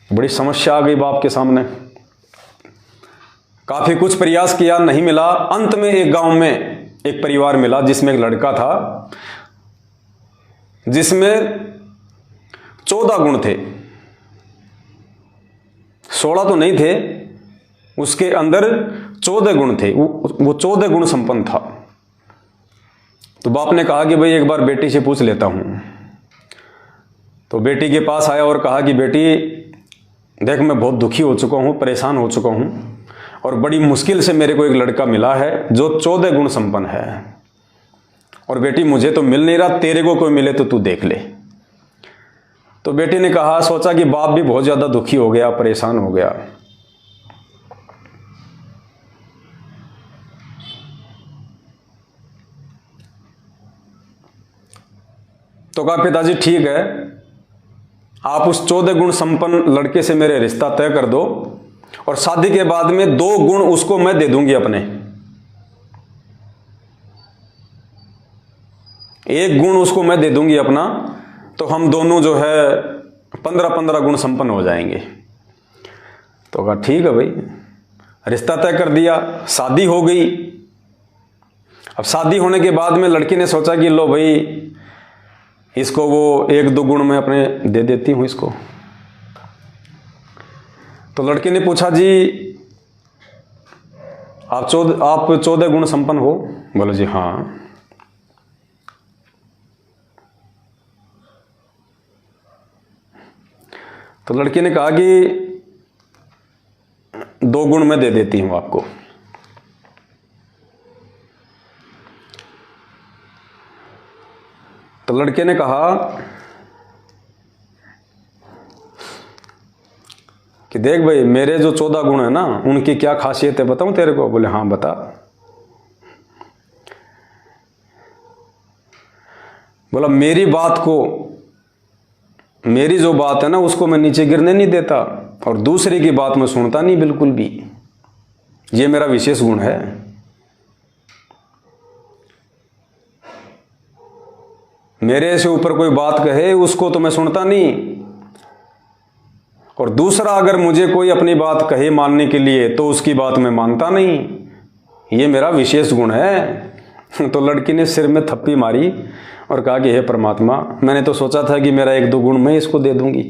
बड़ी समस्या आ गई बाप के सामने। काफी कुछ प्रयास किया, नहीं मिला। अंत में एक गांव में एक परिवार मिला जिसमें एक लड़का था जिसमें 14 गुण थे। 16 तो नहीं थे, उसके अंदर 14 गुण थे। वो 14 गुण संपन्न था। तो बाप ने कहा कि भाई एक बार बेटी से पूछ लेता हूं। तो बेटी के पास आया और कहा कि बेटी देख, मैं बहुत दुखी हो चुका हूं, परेशान हो चुका हूं, और बड़ी मुश्किल से मेरे को एक लड़का मिला है जो 14 गुण संपन्न है, और बेटी मुझे तो मिल नहीं रहा, तेरे को कोई मिले तो तू देख ले। तो बेटी ने कहा, सोचा कि बाप भी बहुत ज्यादा दुखी हो गया, परेशान हो गया। तो कहा पिताजी ठीक है, आप उस 14 गुण संपन्न लड़के से मेरे रिश्ता तय कर दो और शादी के बाद में 2 गुण उसको मैं दे दूंगी अपने, 1 गुण उसको मैं दे दूंगी अपना, तो हम दोनों जो है 15-15 गुण संपन्न हो जाएंगे। तो कहा ठीक है भाई, रिश्ता तय कर दिया, शादी हो गई। अब शादी होने के बाद में लड़की ने सोचा कि लो भाई इसको वो 1-2 गुण मैं अपने दे देती हूं इसको। तो लड़के ने पूछा जी आप 14 गुण संपन्न हो? बोले जी हाँ। तो लड़की ने कहा कि 2 गुण मैं दे देती हूं आपको। तो लड़के ने कहा कि देख भाई मेरे जो 14 गुण है ना उनकी क्या खासियत है बताऊं तेरे को? बोले हाँ बता। बोला मेरी बात को, मेरी जो बात है ना उसको मैं नीचे गिरने नहीं देता और दूसरे की बात मैं सुनता नहीं बिल्कुल भी, ये मेरा विशेष गुण है। मेरे से ऊपर कोई बात कहे उसको तो मैं सुनता नहीं, और दूसरा अगर मुझे कोई अपनी बात कहे मानने के लिए तो उसकी बात मैं मानता नहीं, ये मेरा विशेष गुण है। तो लड़की ने सिर में थप्पी मारी और कहा कि हे परमात्मा, मैंने तो सोचा था कि मेरा 1-2 गुण मैं इसको दे दूंगी,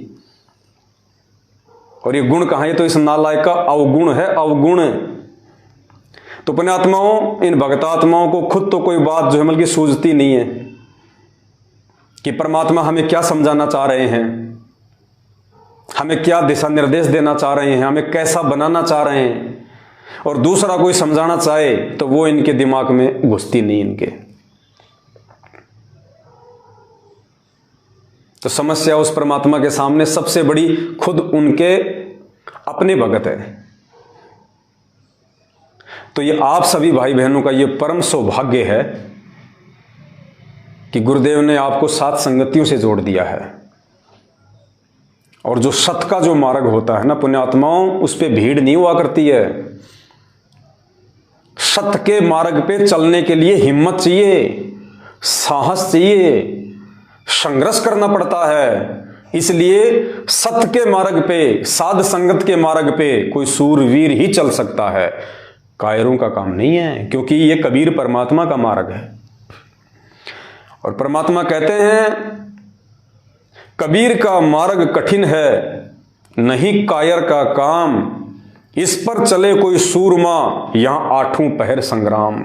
और ये गुण कहाँ है? तो इस नालायक का अवगुण है, अवगुण। तो पुण्यात्माओं, इन भक्तात्माओं को खुद तो कोई बात जो है बल्कि सूझती नहीं है कि परमात्मा हमें क्या समझाना चाह रहे हैं, हमें क्या दिशा निर्देश देना चाह रहे हैं, हमें कैसा बनाना चाह रहे हैं, और दूसरा कोई समझाना चाहे तो वो इनके दिमाग में घुसती नहीं इनके। तो समस्या उस परमात्मा के सामने सबसे बड़ी खुद उनके अपने भगत है। तो ये आप सभी भाई बहनों का ये परम सौभाग्य है कि गुरुदेव ने आपको 7 संगतियों से जोड़ दिया है, और जो सत का जो मार्ग होता है ना पुण्यात्माओं, उस पे भीड़ नहीं हुआ करती है। सत्य के मार्ग पे चलने के लिए हिम्मत चाहिए, साहस चाहिए, संघर्ष करना पड़ता है। इसलिए सत्य के मार्ग पे, साध संगत के मार्ग पे कोई सूरवीर ही चल सकता है, कायरों का काम नहीं है, क्योंकि ये कबीर परमात्मा का मार्ग है। और परमात्मा कहते हैं कबीर का मार्ग कठिन है, नहीं कायर का काम, इस पर चले कोई सूरमा, यहां 8 पहर संग्राम।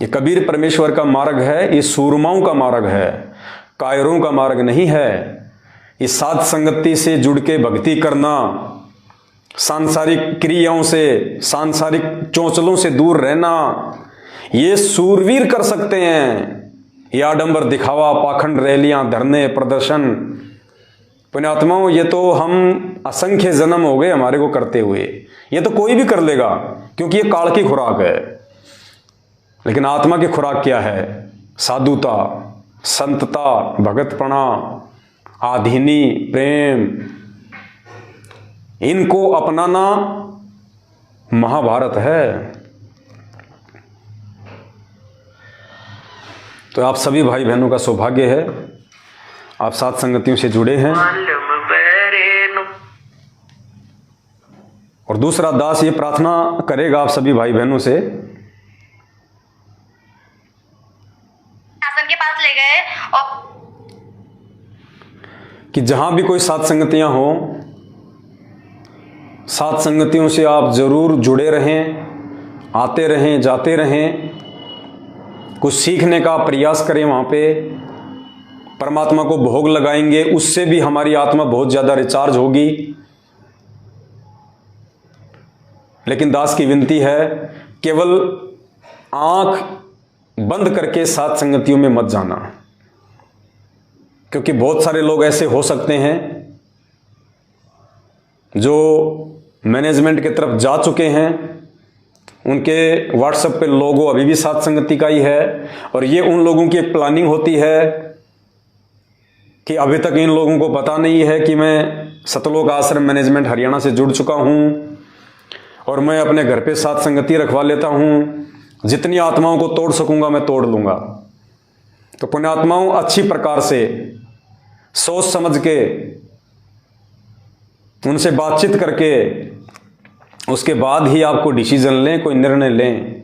ये कबीर परमेश्वर का मार्ग है, ये सूरमाओं का मार्ग है, कायरों का मार्ग नहीं है। ये साध संगति से जुड़ के भक्ति करना, सांसारिक क्रियाओं से, सांसारिक चौंचलों से दूर रहना, ये सूरवीर कर सकते हैं। ये आडंबर दिखावा, पाखंड रैलियां, धरने, प्रदर्शन, पुण्यात्माओं, ये तो हम असंख्य जन्म हो गए हमारे को करते हुए, ये तो कोई भी कर लेगा, क्योंकि ये काल की खुराक है। लेकिन आत्मा की खुराक क्या है? साधुता, संतता, भगतपना, आधीनी, प्रेम, इनको अपनाना महाभारत है। तो आप सभी भाई बहनों का सौभाग्य है, आप साथ संगतियों से जुड़े हैं। और दूसरा, दास ये प्रार्थना करेगा आप सभी भाई बहनों से, शासन के पास ले गए और कि जहां भी कोई साथ संगतियां हो, साथ संगतियों से आप जरूर जुड़े रहें, आते रहें, जाते रहें, कुछ सीखने का प्रयास करें। वहां पे परमात्मा को भोग लगाएंगे, उससे भी हमारी आत्मा बहुत ज्यादा रिचार्ज होगी। लेकिन दास की विनती है, केवल आंख बंद करके साथ संगतियों में मत जाना, क्योंकि बहुत सारे लोग ऐसे हो सकते हैं जो मैनेजमेंट की तरफ जा चुके हैं, उनके व्हाट्सएप पे लोगो अभी भी साथ संगति का ही है, और ये उन लोगों की एक प्लानिंग होती है कि अभी तक इन लोगों को पता नहीं है कि मैं सतलोक आश्रम मैनेजमेंट हरियाणा से जुड़ चुका हूँ और मैं अपने घर पे साथ संगति रखवा लेता हूँ, जितनी आत्माओं को तोड़ सकूंगा मैं तोड़ लूंगा। तो पुण्यात्माओं, अच्छी प्रकार से सोच समझ के उनसे बातचीत करके उसके बाद ही आपको डिसीजन लें, कोई निर्णय लें,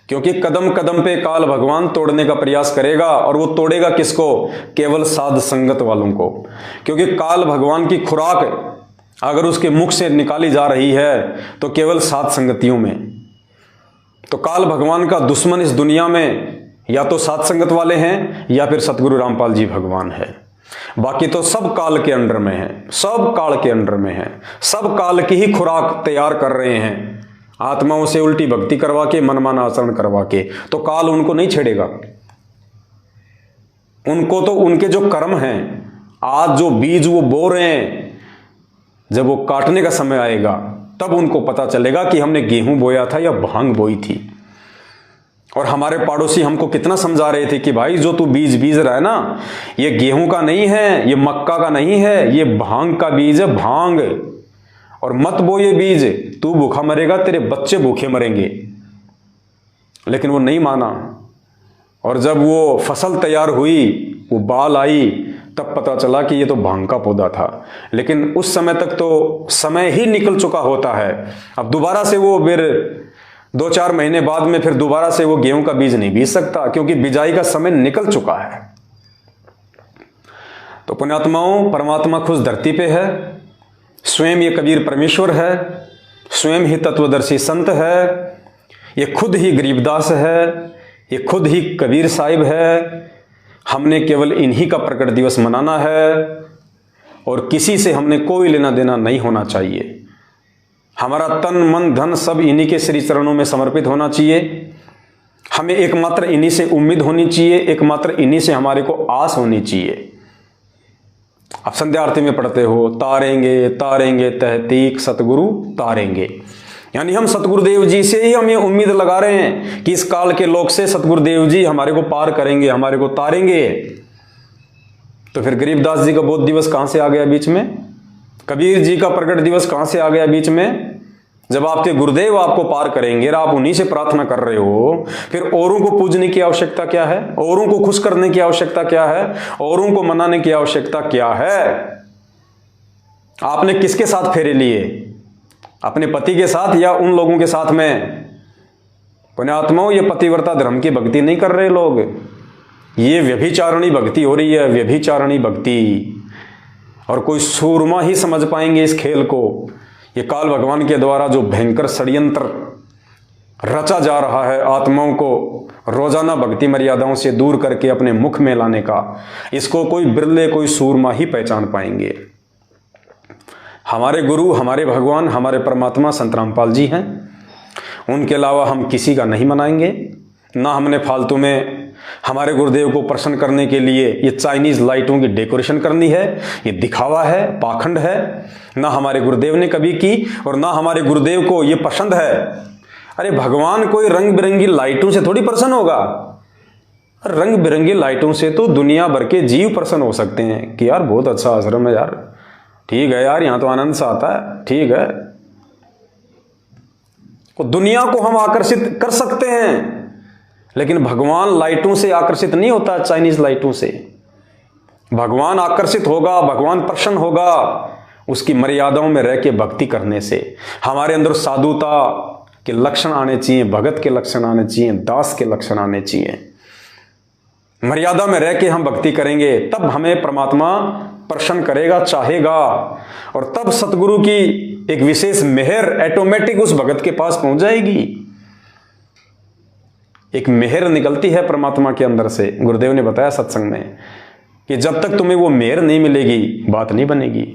क्योंकि कदम कदम पे काल भगवान तोड़ने का प्रयास करेगा। और वो तोड़ेगा किसको? केवल साध संगत वालों को। क्योंकि काल भगवान की खुराक अगर उसके मुख से निकाली जा रही है तो केवल साध संगतियों में। तो काल भगवान का दुश्मन इस दुनिया में या तो साध संगत वाले हैं या फिर सतगुरु रामपाल जी भगवान है। बाकी तो सब काल के अंडर में है, सब काल के अंडर में है, सब काल की ही खुराक तैयार कर रहे हैं, आत्माओं से उल्टी भक्ति करवा के, मनमाना आचरण करवा के। तो काल उनको नहीं छेड़ेगा। उनको तो उनके जो कर्म हैं, आज जो बीज वो बो रहे हैं, जब वो काटने का समय आएगा तब उनको पता चलेगा कि हमने गेहूं बोया था या भांग बोई थी। और हमारे पड़ोसी हमको कितना समझा रहे थे कि भाई जो तू बीज बीज रहा है ना, ये गेहूं का नहीं है, ये मक्का का नहीं है, ये भांग का बीज है, भांग। और मत बो ये बीज, तू भूखा मरेगा, तेरे बच्चे भूखे मरेंगे। लेकिन वो नहीं माना। और जब वो फसल तैयार हुई, वो बाल आई, तब पता चला कि ये तो भांग का पौधा था। लेकिन उस समय तक तो समय ही निकल चुका होता है। अब दोबारा से वो फिर 2-4 महीने बाद में फिर दोबारा से वो गेहूं का बीज नहीं बीज सकता, क्योंकि बिजाई का समय निकल चुका है। तो पुण्यात्माओं, परमात्मा खुद धरती पे है, स्वयं ये कबीर परमेश्वर है, स्वयं ही तत्वदर्शी संत है, ये खुद ही गरीबदास है, ये खुद ही कबीर साहिब है। हमने केवल इन्हीं का प्रकट दिवस मनाना है और किसी से हमने कोई लेना देना नहीं होना चाहिए। हमारा तन मन धन सब इन्हीं के श्री चरणों में समर्पित होना चाहिए। हमें एकमात्र इन्हीं से उम्मीद होनी चाहिए, एकमात्र इन्हीं से हमारे को आस होनी चाहिए। आप संध्या आरती में पढ़ते हो, तारेंगे तारेंगे तहतीक सतगुरु तारेंगे। यानी हम सतगुरुदेव जी से ही हम ये उम्मीद लगा रहे हैं कि इस काल के लोक से सतगुरुदेव जी हमारे को पार करेंगे, हमारे को तारेंगे। तो फिर गरीबदास जी का बोध दिवस कहां से आ गया बीच में? कबीर जी का प्रकट दिवस कहां से आ गया बीच में? जब आपके गुरुदेव आपको पार करेंगे और आप उन्हीं से प्रार्थना कर रहे हो, फिर औरों को पूजने की आवश्यकता क्या है? औरों को खुश करने की आवश्यकता क्या है? औरों को मनाने की आवश्यकता क्या है? आपने किसके साथ फेरे लिए? अपने पति के साथ या उन लोगों के साथ में? पुण्यात्माओं, ये पतिव्रता धर्म की भक्ति नहीं कर रहे लोग, ये व्यभिचारणी भक्ति हो रही है, व्यभिचारणी भक्ति। और कोई सूरमा ही समझ पाएंगे इस खेल को। ये काल भगवान के द्वारा जो भयंकर षड्यंत्र रचा जा रहा है आत्माओं को रोजाना भक्ति मर्यादाओं से दूर करके अपने मुख में लाने का, इसको कोई बिरले, कोई सूरमा ही पहचान पाएंगे। हमारे गुरु, हमारे भगवान, हमारे परमात्मा संत रामपाल जी हैं। उनके अलावा हम किसी का नहीं मनाएंगे। ना हमने फालतू में हमारे गुरुदेव को प्रसन्न करने के लिए ये चाइनीज लाइटों की डेकोरेशन करनी है, ये दिखावा है, पाखंड है। ना हमारे गुरुदेव ने कभी की और ना हमारे गुरुदेव को ये पसंद है। अरे भगवान कोई रंग बिरंगी लाइटों से थोड़ी प्रसन्न होगा। रंग बिरंगी लाइटों से तो दुनिया भर के जीव प्रसन्न हो सकते हैं कि यार बहुत अच्छा आश्रम है यार, ठीक है यार, यहां तो आनंद सा आता है, ठीक है। तो दुनिया को हम आकर्षित कर सकते हैं, लेकिन भगवान लाइटों से आकर्षित नहीं होता, चाइनीज लाइटों से। भगवान आकर्षित होगा, भगवान प्रसन्न होगा उसकी मर्यादाओं में रह के भक्ति करने से। हमारे अंदर साधुता के लक्षण आने चाहिए, भगत के लक्षण आने चाहिए, दास के लक्षण आने चाहिए। मर्यादा में रह के हम भक्ति करेंगे, तब हमें परमात्मा प्रसन्न करेगा, चाहेगा। और तब सतगुरु की एक विशेष मेहर ऑटोमेटिक उस भगत के पास पहुंच जाएगी। एक मेहर निकलती है परमात्मा के अंदर से। गुरुदेव ने बताया सत्संग में कि जब तक तुम्हें वो मेहर नहीं मिलेगी, बात नहीं बनेगी।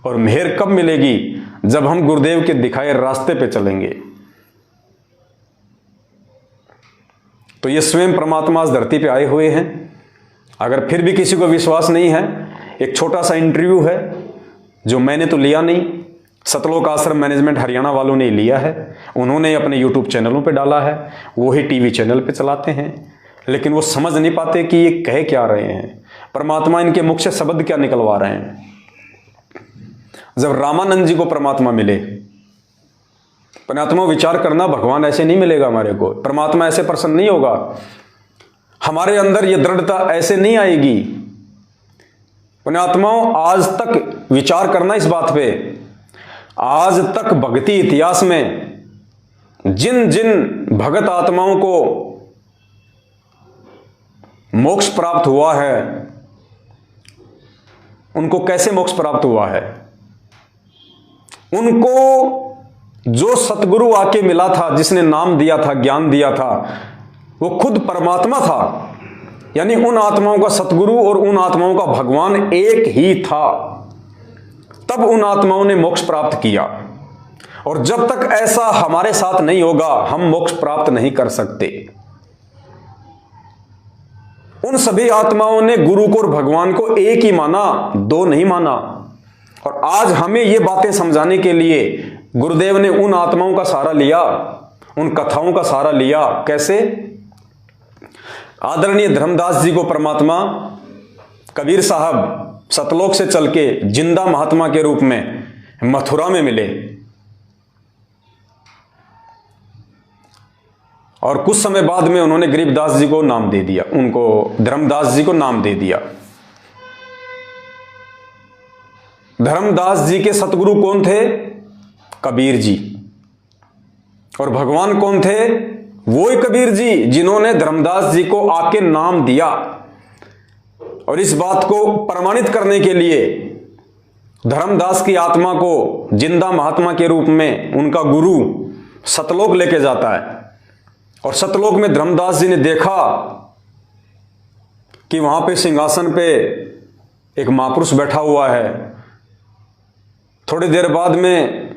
और मेहर कब मिलेगी? जब हम गुरुदेव के दिखाए रास्ते पे चलेंगे। तो ये स्वयं परमात्मा इस धरती पे आए हुए हैं। अगर फिर भी किसी को विश्वास नहीं है, एक छोटा सा इंटरव्यू है जो मैंने तो लिया नहीं, सतलोक आश्रम मैनेजमेंट हरियाणा वालों ने लिया है। उन्होंने अपने यूट्यूब चैनलों पे डाला है, वो ही टीवी चैनल पे चलाते हैं। लेकिन वो समझ नहीं पाते कि ये कह क्या रहे हैं, परमात्मा इनके मुख से शब्द क्या निकलवा रहे हैं। जब रामानंद जी को परमात्मा मिले, परमात्मा विचार करना, भगवान ऐसे नहीं मिलेगा हमारे को, परमात्मा ऐसे प्रसन्न नहीं होगा, हमारे अंदर ये दृढ़ता ऐसे नहीं आएगी। पुण्यात्माओं, आज तक विचार करना इस बात पे, आज तक भक्ति इतिहास में जिन जिन भगत आत्माओं को मोक्ष प्राप्त हुआ है, उनको कैसे मोक्ष प्राप्त हुआ है? उनको जो सतगुरु आके मिला था, जिसने नाम दिया था, ज्ञान दिया था, वो खुद परमात्मा था। यानी उन आत्माओं का सतगुरु और उन आत्माओं का भगवान एक ही था। तब उन आत्माओं ने मोक्ष प्राप्त किया। और जब तक ऐसा हमारे साथ नहीं होगा, हम मोक्ष प्राप्त नहीं कर सकते। उन सभी आत्माओं ने गुरु को और भगवान को एक ही माना, दो नहीं माना। और आज हमें ये बातें समझाने के लिए गुरुदेव ने उन आत्माओं का सहारा लिया, उन कथाओं का सहारा लिया। कैसे? आदरणीय धर्मदास जी को परमात्मा कबीर साहब सतलोक से चल के जिंदा महात्मा के रूप में मथुरा में मिले, और कुछ समय बाद में उन्होंने गरीबदास जी को नाम दे दिया, उनको धर्मदास जी को नाम दे दिया। धर्मदास जी के सतगुरु कौन थे? कबीर जी। और भगवान कौन थे? वो ही कबीर जी, जिन्होंने धर्मदास जी को आके नाम दिया। और इस बात को प्रमाणित करने के लिए धर्मदास की आत्मा को जिंदा महात्मा के रूप में उनका गुरु सतलोक लेके जाता है। और सतलोक में धर्मदास जी ने देखा कि वहां पे सिंहासन पे एक महापुरुष बैठा हुआ है। थोड़ी देर बाद में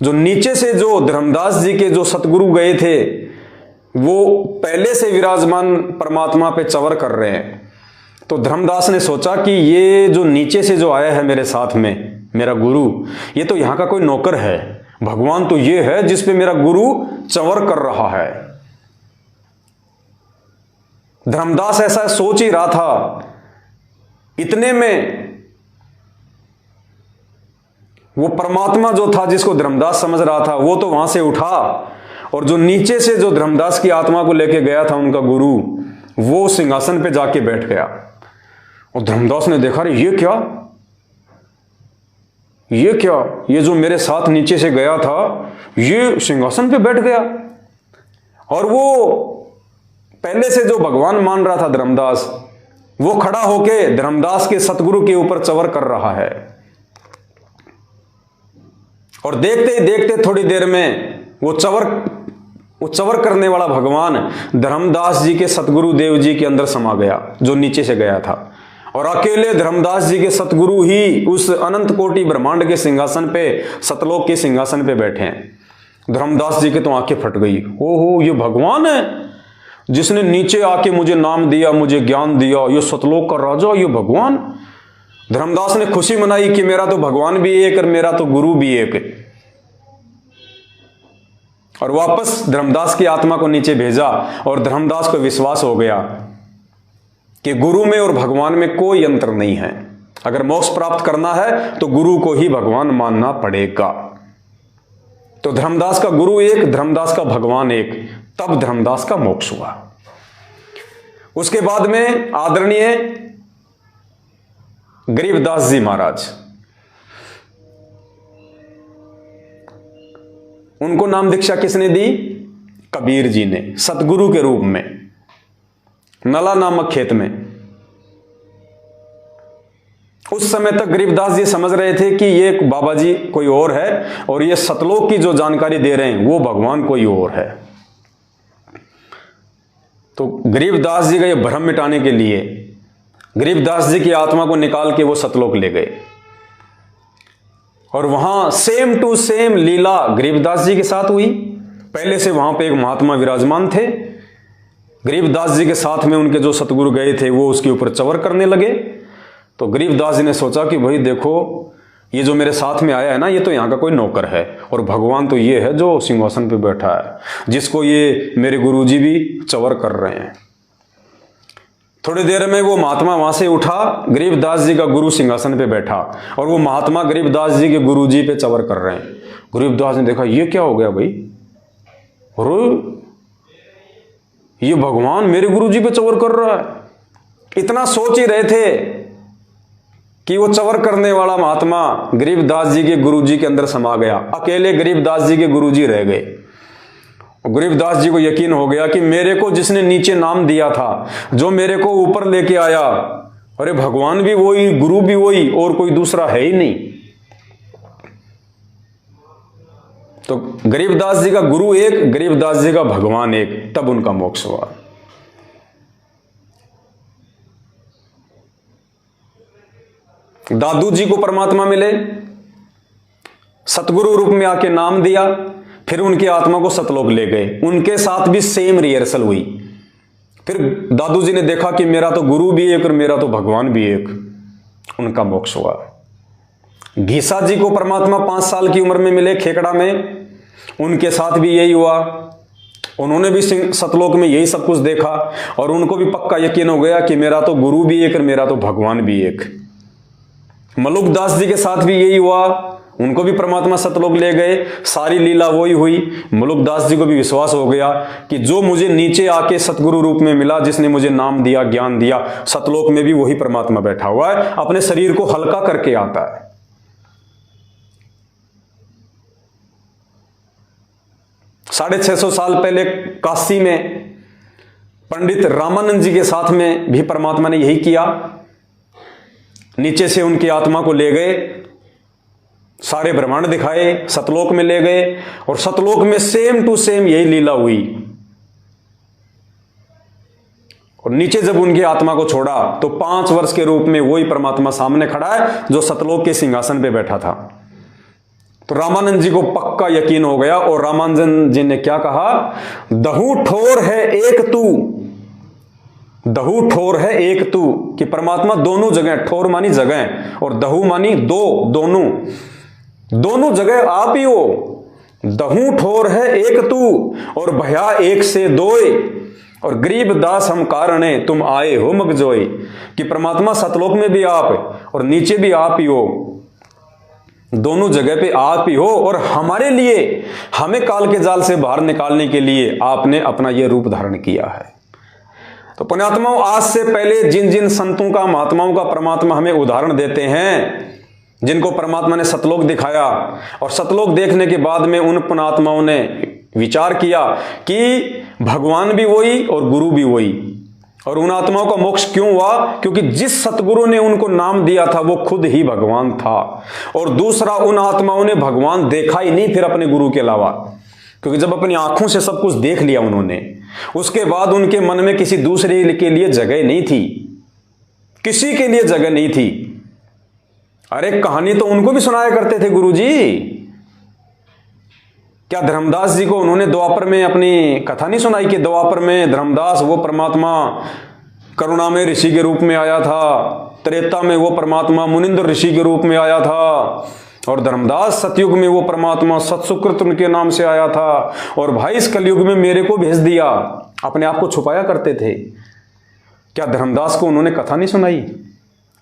जो नीचे से जो धर्मदास जी के जो सतगुरु गए थे, वो पहले से विराजमान परमात्मा पे चवर कर रहे हैं। तो धर्मदास ने सोचा कि ये जो नीचे से जो आया है मेरे साथ में, मेरा गुरु, ये तो यहाँ का कोई नौकर है, भगवान तो ये है जिस पे मेरा गुरु चवर कर रहा है। धर्मदास ऐसा सोच ही रहा था। इतने में वो परमात्मा जो था, जिसको धर्मदास समझ रहा था, वो तो वहां से उठा, और जो नीचे से जो धर्मदास की आत्मा को लेके गया था उनका गुरु, वो सिंहासन पे जाके बैठ गया। और धर्मदास ने देखा, रे ये क्या, ये जो मेरे साथ नीचे से गया था, ये सिंहासन पे बैठ गया। और वो पहले से जो भगवान मान रहा था धर्मदास, वो खड़ा होके धर्मदास के सतगुरु के ऊपर चवर कर रहा है। और देखते ही देखते थोड़ी देर में वो चवर करने वाला भगवान धर्मदास जी के सतगुरु देव जी के अंदर समा गया, जो नीचे से गया था। और अकेले धर्मदास जी के सतगुरु ही उस अनंत कोटि ब्रह्मांड के सिंहासन पे, सतलोक के सिंहासन पे बैठे हैं। धर्मदास जी के तो आंखें फट गई। ओहो, ये भगवान है जिसने नीचे आके मुझे नाम दिया, मुझे ज्ञान दिया, ये सतलोक का राजा, ये भगवान। धर्मदास ने खुशी मनाई कि मेरा तो भगवान भी एक और मेरा तो गुरु भी एक। और वापस धर्मदास की आत्मा को नीचे भेजा, और धर्मदास को विश्वास हो गया कि गुरु में और भगवान में कोई अंतर नहीं है। अगर मोक्ष प्राप्त करना है तो गुरु को ही भगवान मानना पड़ेगा। तो धर्मदास का गुरु एक, धर्मदास का भगवान एक। तब धर्मदास का मोक्ष हुआ। उसके बाद में आदरणीय गरीबदास जी महाराज, उनको नाम दीक्षा किसने दी? कबीर जी ने, सतगुरु के रूप में, नला नामक खेत में। उस समय तक गरीबदास जी समझ रहे थे कि ये बाबा जी कोई और है, और ये सतलोक की जो जानकारी दे रहे हैं वो भगवान कोई और है। तो गरीबदास जी का ये भ्रम मिटाने के लिए गरीबदास जी की आत्मा को निकाल के वो सतलोक ले गए। और वहां सेम टू सेम लीला गरीबदास जी के साथ हुई। पहले से वहां पे एक महात्मा विराजमान थे, गरीबदास जी के साथ में उनके जो सतगुरु गए थे वो उसके ऊपर चवर करने लगे। तो गरीबदास जी ने सोचा कि भाई देखो, ये जो मेरे साथ में आया है ना, ये तो यहाँ का कोई नौकर है, और भगवान तो ये है जो सिंहासन पे बैठा है, जिसको ये मेरे गुरुजी भी चवर कर रहे हैं। थोड़ी देर में वो महात्मा वहां से उठा, गरीबदास जी का गुरु सिंहासन पे बैठा और वो महात्मा गरीबदास जी के गुरु जी पे चवर कर रहे हैं। गरीबदास ने देखा ये क्या हो गया भाई, और ये भगवान मेरे गुरु जी पे चवर कर रहा है। इतना सोच ही रहे थे कि वो चवर करने वाला महात्मा गरीबदास जी के गुरु जी के अंदर समा गया। अकेले गरीबदास जी के गुरु जी रह गए। गरीबदास जी को यकीन हो गया कि मेरे को जिसने नीचे नाम दिया था, जो मेरे को ऊपर लेके आया, अरे भगवान भी वही, गुरु भी वही, और कोई दूसरा है ही नहीं। तो गरीबदास जी का गुरु एक, गरीबदास जी का भगवान एक, तब उनका मोक्ष हुआ। दादू जी को परमात्मा मिले, सतगुरु रूप में आके नाम दिया, फिर उनकी आत्मा को सतलोक ले गए। उनके साथ भी सेम रिहर्सल हुई। फिर दादू जी ने देखा कि मेरा तो गुरु भी एक और मेरा तो भगवान भी एक, उनका मोक्ष हुआ। घीसा जी को परमात्मा 5 साल की उम्र में मिले खेकड़ा में, उनके साथ भी यही हुआ। उन्होंने भी सतलोक में यही सब कुछ देखा और उनको भी पक्का यकीन हो गया कि मेरा तो गुरु भी एक और मेरा तो भगवान भी एक। मलुकदास जी के साथ भी यही हुआ, उनको भी परमात्मा सतलोक ले गए, सारी लीला वही हुई। मलुकदास जी को भी विश्वास हो गया कि जो मुझे नीचे आके सतगुरु रूप में मिला, जिसने मुझे नाम दिया, ज्ञान दिया, सतलोक में भी वही परमात्मा बैठा हुआ है, अपने शरीर को हल्का करके आता है। 650 साल पहले काशी में पंडित रामानंद जी के साथ में भी परमात्मा ने यही किया। नीचे से उनकी आत्मा को ले गए, सारे ब्रह्मांड दिखाए, सतलोक में ले गए और सतलोक में सेम टू सेम यही लीला हुई। और नीचे जब उनकी आत्मा को छोड़ा तो 5 वर्ष के रूप में वही परमात्मा सामने खड़ा है जो सतलोक के सिंहासन पे बैठा था। तो रामानंद जी को पक्का यकीन हो गया और रामानंद जी ने क्या कहा, दहू ठोर है एक तू, दहू ठोर है एक तू, कि परमात्मा दोनों जगह, ठोर मानी जगह और दहू मानी दो, दोनों जगह आप ही हो। दहू ठोर है एक तू और भया एक से दोए, और गरीब दास हम कारणे तुम आए हो मगजोए, कि परमात्मा सतलोक में भी आप और नीचे भी आप ही हो, दोनों जगह पे आप ही हो। और हमारे लिए, हमें काल के जाल से बाहर निकालने के लिए आपने अपना यह रूप धारण किया है। तो पुण्यात्माओं, आज से पहले जिन जिन संतों का, महात्माओं का परमात्मा हमें उदाहरण देते हैं, जिनको परमात्मा ने सतलोक दिखाया, और सतलोक देखने के बाद में उन पुण्यात्माओं ने विचार किया कि भगवान भी वही और गुरु भी वही। और उन आत्माओं का मोक्ष क्यों हुआ? क्योंकि जिस सतगुरु ने उनको नाम दिया था वो खुद ही भगवान था। और दूसरा, उन आत्माओं ने भगवान देखा ही नहीं फिर अपने गुरु के अलावा, क्योंकि जब अपनी आंखों से सब कुछ देख लिया उन्होंने, उसके बाद उनके मन में किसी दूसरे के लिए जगह नहीं थी, किसी के लिए जगह नहीं थी। अरे कहानी तो उनको भी सुनाया करते थे गुरुजी। क्या धर्मदास जी को उन्होंने द्वापर में अपनी कथा नहीं सुनाई कि द्वापर में धर्मदास वो परमात्मा करुणा में ऋषि के रूप में आया था, त्रेता में वो परमात्मा मुनिंद्र ऋषि के रूप में आया था, और धर्मदास सतयुग में वो परमात्मा सत्सुकृत उनके नाम से आया था, और भाई इस कलयुग में मेरे को भेज दिया। अपने आप को छुपाया करते थे। क्या धर्मदास को उन्होंने कथा नहीं सुनाई?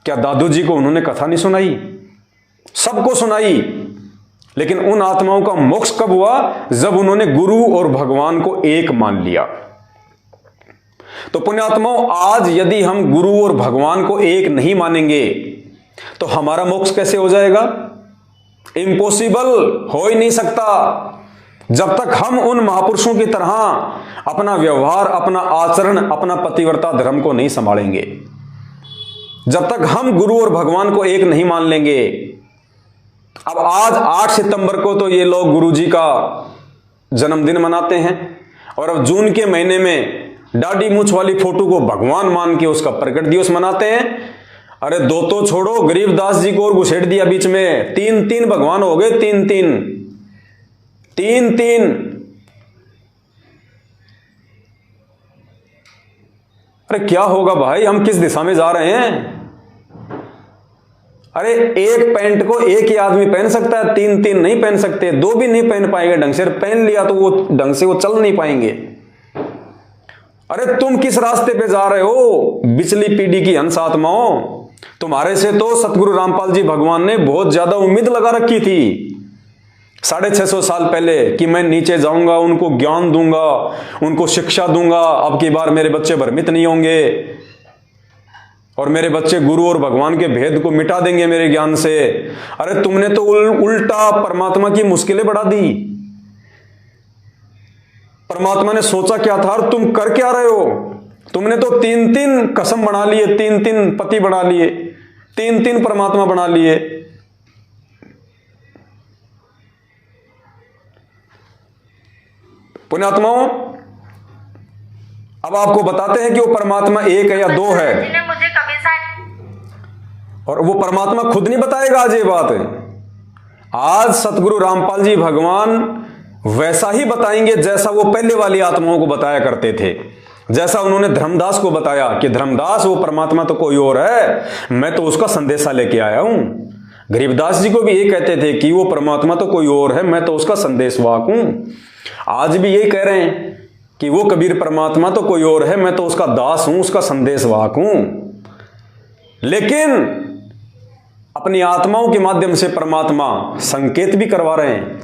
क्या दादू जी को उन्होंने कथा नहीं सुनाई? सबको सुनाई। लेकिन उन आत्माओं का मोक्ष कब हुआ? जब उन्होंने गुरु और भगवान को एक मान लिया। तो पुण्यात्माओं, आज यदि हम गुरु और भगवान को एक नहीं मानेंगे तो हमारा मोक्ष कैसे हो जाएगा? इम्पॉसिबल, हो ही नहीं सकता। जब तक हम उन महापुरुषों की तरह अपना व्यवहार, अपना आचरण, अपना पतिव्रता धर्म को नहीं संभालेंगे, जब तक हम गुरु और भगवान को एक नहीं मान लेंगे। अब आज 8 सितंबर को तो ये लोग गुरु जी का जन्मदिन मनाते हैं, और अब जून के महीने में दाढ़ी मूंछ वाली फोटो को भगवान मान के उसका प्रकट दिवस मनाते हैं। अरे दो तो छोड़ो, गरीबदास जी को और घुसेड़ दिया बीच में, 3 भगवान हो गए, 3। अरे क्या होगा भाई, हम किस दिशा में जा रहे हैं? अरे एक पैंट को एक ही आदमी पहन सकता है, 3 नहीं पहन सकते, 2 भी नहीं पहन पाएंगे ढंग से। पहन लिया तो वो ढंग से वो चल नहीं पाएंगे। अरे तुम किस रास्ते पे जा रहे हो बिचली पीढ़ी की हंस आत्माओं? तुम्हारे से तो सतगुरु रामपाल जी भगवान ने बहुत ज्यादा उम्मीद लगा रखी थी 650 साल पहले कि मैं नीचे जाऊंगा, उनको ज्ञान दूंगा, उनको शिक्षा दूंगा, अब की बार मेरे बच्चे भ्रमित नहीं होंगे और मेरे बच्चे गुरु और भगवान के भेद को मिटा देंगे मेरे ज्ञान से। अरे तुमने तो उल्टा परमात्मा की मुश्किलें बढ़ा दी। परमात्मा ने सोचा क्या था और तुम कर क्या रहे हो? तुमने तो 3-3 कसम बना लिए, 3-3 पति बना लिए, 3-3 परमात्मा बना लिए। पुण्यात्माओं, अब आपको बताते हैं कि वो परमात्मा एक है या दो है, मुझे कभी और वो परमात्मा खुद नहीं बताएगा। आज ये बात है, आज सतगुरु रामपाल जी भगवान वैसा ही बताएंगे जैसा वो पहले वाली आत्माओं को बताया करते थे। जैसा उन्होंने धर्मदास को बताया कि धर्मदास वो परमात्मा तो कोई और है, मैं तो उसका संदेशा लेके आया हूं। गरीबदास जी को भी ये कहते थे कि वो परमात्मा तो कोई और है, मैं तो उसका संदेशवाहक हूं। आज भी यही कह रहे हैं कि वो कबीर परमात्मा तो कोई और है, मैं तो उसका दास हूं, उसका संदेशवाहक हूं। लेकिन अपनी आत्माओं के माध्यम से परमात्मा संकेत भी करवा रहे हैं,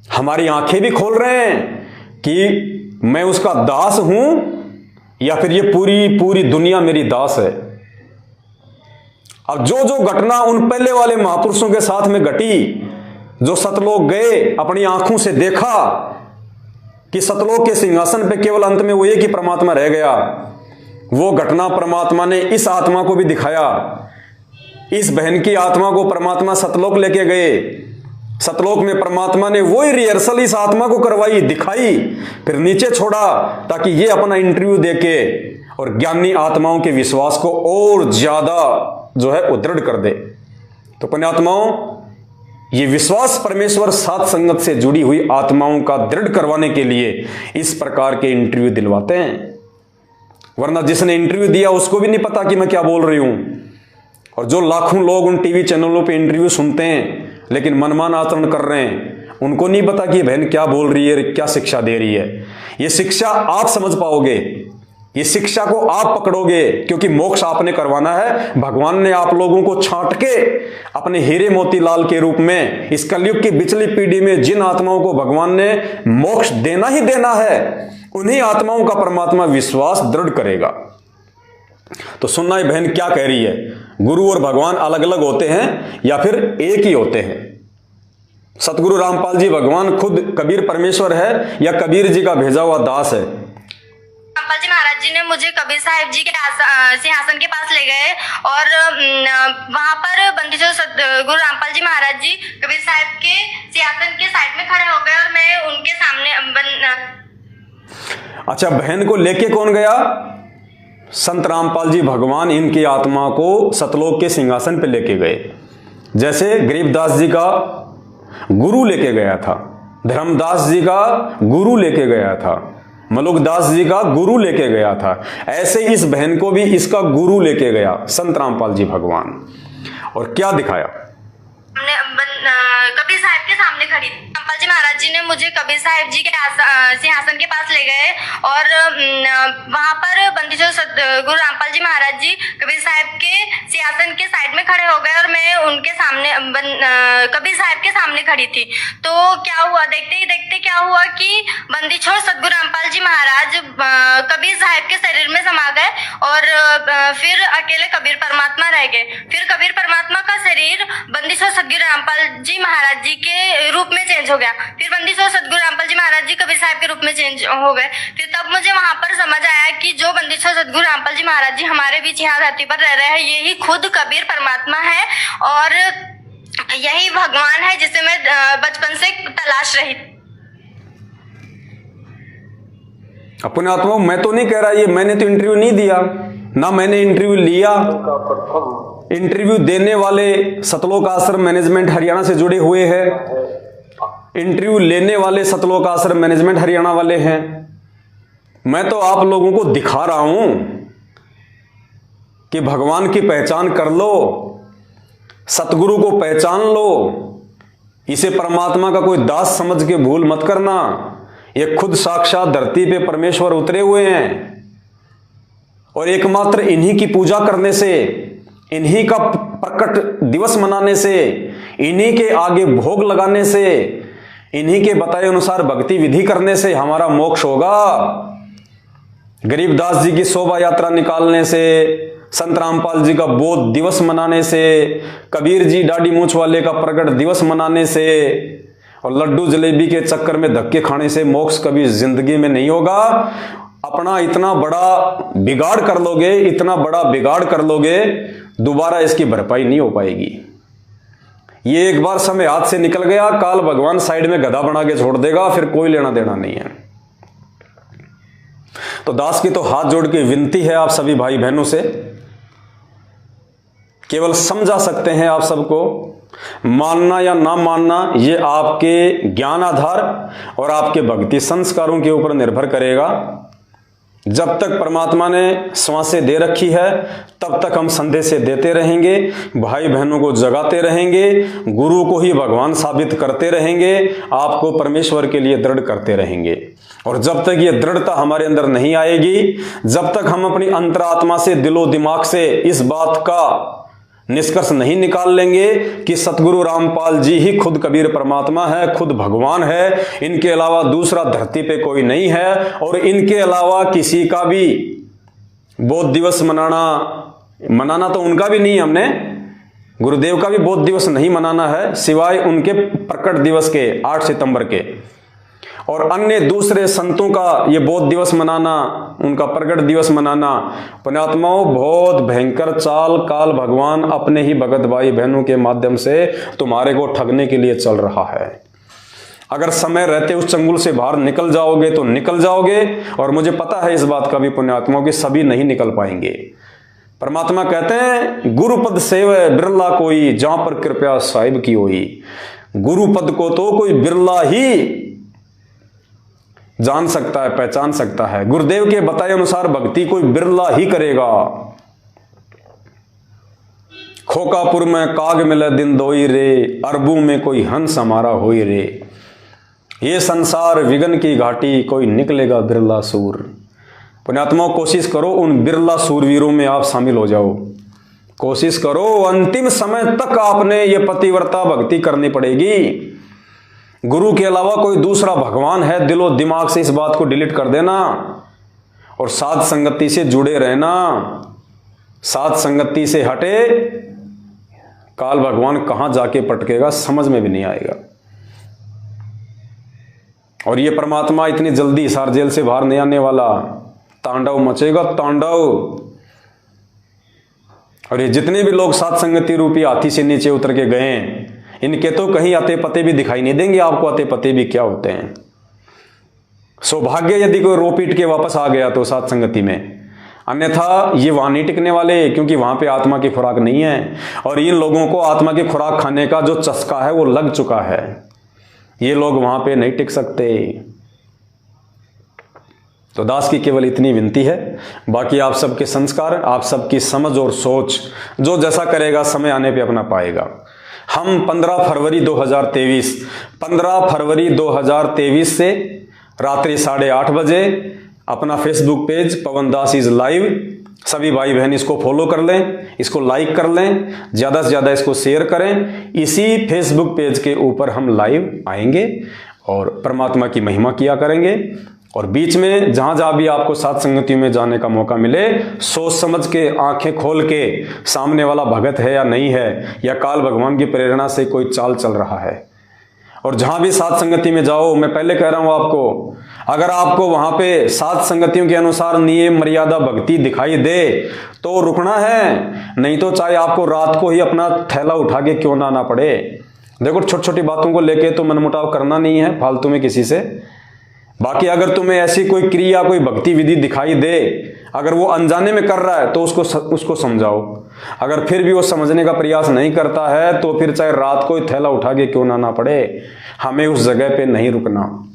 हमारी आंखें भी खोल रहे हैं कि मैं उसका दास हूं या फिर ये पूरी दुनिया मेरी दास है। अब जो जो घटना उन पहले वाले महापुरुषों के साथ में घटी, जो सतलोक गए, अपनी आंखों से देखा कि सतलोक के सिंहासन पे केवल अंत में वो एक ही परमात्मा रह गया, वो घटना परमात्मा ने इस आत्मा को भी दिखाया। इस बहन की आत्मा को परमात्मा सतलोक लेके गए, सतलोक में परमात्मा ने वही रिहर्सल इस आत्मा को करवाई, दिखाई, फिर नीचे छोड़ा ताकि ये अपना इंटरव्यू देके और ज्ञानी आत्माओं के विश्वास को और ज्यादा जो है उदृढ़ कर दे। तो पुण्यात्माओं, ये विश्वास परमेश्वर साथ संगत से जुड़ी हुई आत्माओं का दृढ़ करवाने के लिए इस प्रकार के इंटरव्यू दिलवाते हैं। वरना जिसने इंटरव्यू दिया उसको भी नहीं पता कि मैं क्या बोल रही हूं। और जो लाखों लोग उन टीवी चैनलों पे इंटरव्यू सुनते हैं लेकिन मनमान आचरण कर रहे हैं, उनको नहीं पता कि बहन क्या बोल रही है, क्या शिक्षा दे रही है। ये शिक्षा आप समझ पाओगे, ये शिक्षा को आप पकड़ोगे, क्योंकि मोक्ष आपने करवाना है। भगवान ने आप लोगों को छांट के अपने हीरे मोतीलाल के रूप में इस कलयुग की बिचली पीढ़ी में जिन आत्माओं को भगवान ने मोक्ष देना ही देना है, उन्हीं आत्माओं का परमात्मा विश्वास दृढ़ करेगा। तो सुनना, ये बहन क्या कह रही है, गुरु और भगवान अलग अलग होते हैं या फिर एक ही होते हैं? सतगुरु रामपाल जी भगवान खुद कबीर परमेश्वर है या कबीर जी का भेजा हुआ दास है? रामपाल जी महाराज जी ने मुझे कबीर साहिब जी के सिंहासन के पास ले गए और वहां पर बंदी जो गुरु रामपाल जी महाराज जी कबीर साहिब के सिंहासन के साइड में खड़े हो गए और मैं उनके सामने अच्छा, बहन को लेके कौन गया? संत रामपाल जी भगवान इनकी आत्मा को सतलोक के सिंहासन पे लेके गए। जैसे गरीबदास जी का गुरु लेके गया था, धर्मदास जी का गुरु लेके गया था, मलुकदास जी का गुरु लेके गया था, ऐसे इस बहन को भी इसका गुरु लेके गया संत रामपाल जी भगवान। और क्या दिखाया? कबीर साहिब के सामने खड़ी थी। रामपाल जी महाराज जी ने मुझे कबीर साहिब जी के सिंहासन के पास ले गए और वहां पर बंदी जो गुरु रामपाल जी महाराज जी कबीर साहिब के सिंहासन के साइड में खड़े हो गए और मैं उनके सामने कबीर साहिब के सामने खड़ी थी। तो क्या हुआ, देखते ही देखते क्या हुआ कि बंदी छोड़ सतगुरु रामपाल जी महाराज कबीर साहिब के शरीर में समा गए और फिर अकेले कबीर परमात्मा रह गए। फिर कबीर परमात्मा का शरीर बंदी छोड़ सतगुरु रामपाल जी महाराज जी के रूप में चेंज हो गया। फिर बंदी छोड़ सतगुरु रामपाल जी महाराज जी कबीर साहिब के रूप में चेंज हो गए। फिर तब मुझे वहां पर समझ आया कि जो बंदी छोड़ सतगुरु रामपाल जी महाराज जी हमारे बीच यहाँ धरती पर रह रहे हैं, यही खुद कबीर परमात्मा है और यही भगवान है जिसे मैं बचपन से तलाश रही। अपने आत्मा, मैं तो नहीं कह रहा ये, मैंने तो इंटरव्यू नहीं दिया, ना मैंने इंटरव्यू लिया। इंटरव्यू देने वाले सतलोक आश्रम मैनेजमेंट हरियाणा से जुड़े हुए हैं, इंटरव्यू लेने वाले सतलोक आश्रम मैनेजमेंट हरियाणा वाले हैं। मैं तो आप लोगों को दिखा रहा हूं कि भगवान की पहचान कर लो, सतगुरु को पहचान लो, इसे परमात्मा का कोई दास समझ के भूल मत करना। ये खुद साक्षात धरती पे परमेश्वर उतरे हुए हैं। और एकमात्र इन्हीं की पूजा करने से, इन्हीं का प्रकट दिवस मनाने से, इन्हीं के आगे भोग लगाने से, इन्हीं के बताए अनुसार भक्ति विधि करने से हमारा मोक्ष होगा। गरीबदास जी की शोभा यात्रा निकालने से, संत रामपाल जी का बोध दिवस मनाने से, कबीर जी दाढ़ी मूंछ वाले का प्रकट दिवस मनाने से और लड्डू जलेबी के चक्कर में धक्के खाने से मोक्ष कभी जिंदगी में नहीं होगा। अपना इतना बड़ा बिगाड़ कर लोगे, इतना बड़ा बिगाड़ कर लोगे, दोबारा इसकी भरपाई नहीं हो पाएगी। ये एक बार समय हाथ से निकल गया, काल भगवान साइड में गधा बना के छोड़ देगा, फिर कोई लेना देना नहीं है। तो दास की तो हाथ जोड़ के विनती है आप सभी भाई बहनों से, केवल समझा सकते हैं आप सबको। मानना या ना मानना ये आपके ज्ञान आधार और आपके भक्ति संस्कारों के ऊपर निर्भर करेगा। जब तक परमात्मा ने सांसें दे रखी है तब तक हम संदेशें देते रहेंगे, भाई बहनों को जगाते रहेंगे, गुरु को ही भगवान साबित करते रहेंगे, आपको परमेश्वर के लिए दृढ़ करते रहेंगे। और जब तक ये दृढ़ता हमारे अंदर नहीं आएगी, जब तक हम अपनी अंतरात्मा से, दिलो दिमाग से इस बात का निष्कर्ष नहीं निकाल लेंगे कि सतगुरु रामपाल जी ही खुद कबीर परमात्मा है, खुद भगवान है, इनके अलावा दूसरा धरती पे कोई नहीं है, और इनके अलावा किसी का भी बोध दिवस मनाना तो उनका भी नहीं, हमने गुरुदेव का भी बोध दिवस नहीं मनाना है, सिवाय उनके प्रकट दिवस के 8 सितंबर के। और अन्य दूसरे संतों का ये बोध दिवस मनाना, उनका प्रकट दिवस मनाना, पुण्यात्माओं बहुत भयंकर चाल काल भगवान अपने ही भगत भाई बहनों के माध्यम से तुम्हारे को ठगने के लिए चल रहा है। अगर समय रहते उस चंगुल से बाहर निकल जाओगे तो निकल जाओगे, और मुझे पता है इस बात का भी पुण्यात्माओं कि सभी नहीं निकल पाएंगे। परमात्मा कहते हैं गुरुपद सेवै बिरला कोई, जहां पर कृपया साहिब की होई। गुरुपद को तो कोई बिरला ही जान सकता है, पहचान सकता है। गुरुदेव के बताए अनुसार भक्ति कोई बिरला ही करेगा। खोकापुर में काग मिले दिन दोई रे, अरबू में कोई हंस हमारा होई रे। ये संसार विघन की घाटी, कोई निकलेगा बिरला सूर। पुण्यात्माओं कोशिश करो उन बिरला सूरवीरों में आप शामिल हो जाओ। कोशिश करो, अंतिम समय तक आपने ये पतिव्रता भक्ति करनी पड़ेगी। गुरु के अलावा कोई दूसरा भगवान है, दिलो दिमाग से इस बात को डिलीट कर देना और साध संगति से जुड़े रहना। साध संगति से हटे, काल भगवान कहां जाके पटकेगा समझ में भी नहीं आएगा। और ये परमात्मा इतनी जल्दी हिसार जेल से बाहर नहीं आने वाला, तांडव मचेगा तांडव। और ये जितने भी लोग साध संगति रूपी हाथी से नीचे उतर के गए, इनके तो कहीं अते पते भी दिखाई नहीं देंगे आपको, अते पते भी क्या होते हैं। सौभाग्य यदि कोई रो पीट के वापस आ गया तो साध संगति में, अन्यथा ये वहां नहीं टिकने वाले, क्योंकि वहां पे आत्मा की खुराक नहीं है। और इन लोगों को आत्मा की खुराक खाने का जो चस्का है वो लग चुका है, ये लोग वहां पे नहीं टिक सकते। तो दास की केवल इतनी विनती है, बाकी आप सबके संस्कार, आप सबकी समझ और सोच, जो जैसा करेगा समय आने पे अपना पाएगा। हम 15 फरवरी 2023 से रात्रि 8:30 बजे अपना Facebook page Pawan Das is live, सभी भाई बहन इसको फॉलो कर लें, इसको लाइक कर लें, ज़्यादा से ज़्यादा इसको शेयर करें। इसी फेसबुक पेज के ऊपर हम लाइव आएंगे और परमात्मा की महिमा किया करेंगे। और बीच में जहां जहां भी आपको साध संगति में जाने का मौका मिले, सोच समझ के, आंखें खोल के, सामने वाला भगत है या नहीं है, या काल भगवान की प्रेरणा से कोई चाल चल रहा है। और जहां भी साध संगति में जाओ, मैं पहले कह रहा हूं आपको, अगर आपको वहां पे साध संगतियों के अनुसार नियम मर्यादा भक्ति दिखाई दे तो रुकना है, नहीं तो चाहे आपको रात को ही अपना थैला उठा के क्यों ना आना पड़े। देखो, छोटी छोटी बातों को लेके तो मनमुटाव करना नहीं है फालतू में किसी से। बाकी अगर तुम्हें ऐसी कोई क्रिया, कोई भक्ति विधि दिखाई दे, अगर वो अनजाने में कर रहा है तो उसको समझाओ। अगर फिर भी वो समझने का प्रयास नहीं करता है तो फिर चाहे रात को ही थैला उठा के क्यों ना पड़े, हमें उस जगह पे नहीं रुकना।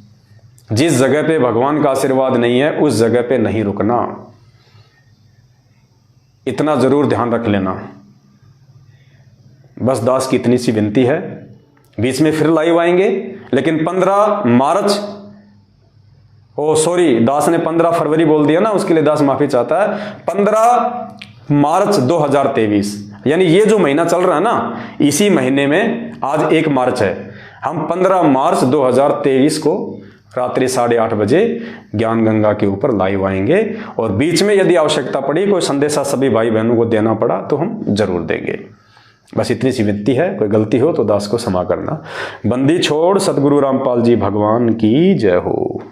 जिस जगह पे भगवान का आशीर्वाद नहीं है उस जगह पे नहीं रुकना, इतना जरूर ध्यान रख लेना। बस दास की इतनी सी विनती है। बीच में फिर लाइव आएंगे, लेकिन 15 मार्च ओ सॉरी, दास ने 15 फरवरी बोल दिया ना, उसके लिए दास माफी चाहता है। 15 मार्च 2023, यानी ये जो महीना चल रहा है ना, इसी महीने में आज 1 मार्च है, हम 15 मार्च 2023 को रात्रि 8:30 बजे ज्ञान गंगा के ऊपर लाइव आएंगे। और बीच में यदि आवश्यकता पड़ी, कोई संदेशा सभी भाई बहनों को देना पड़ा, तो हम जरूर देंगे। बस इतनी सी विनती है, कोई गलती हो तो दास को क्षमा करना। बंदी छोड़ सतगुरु रामपाल जी भगवान की जय हो।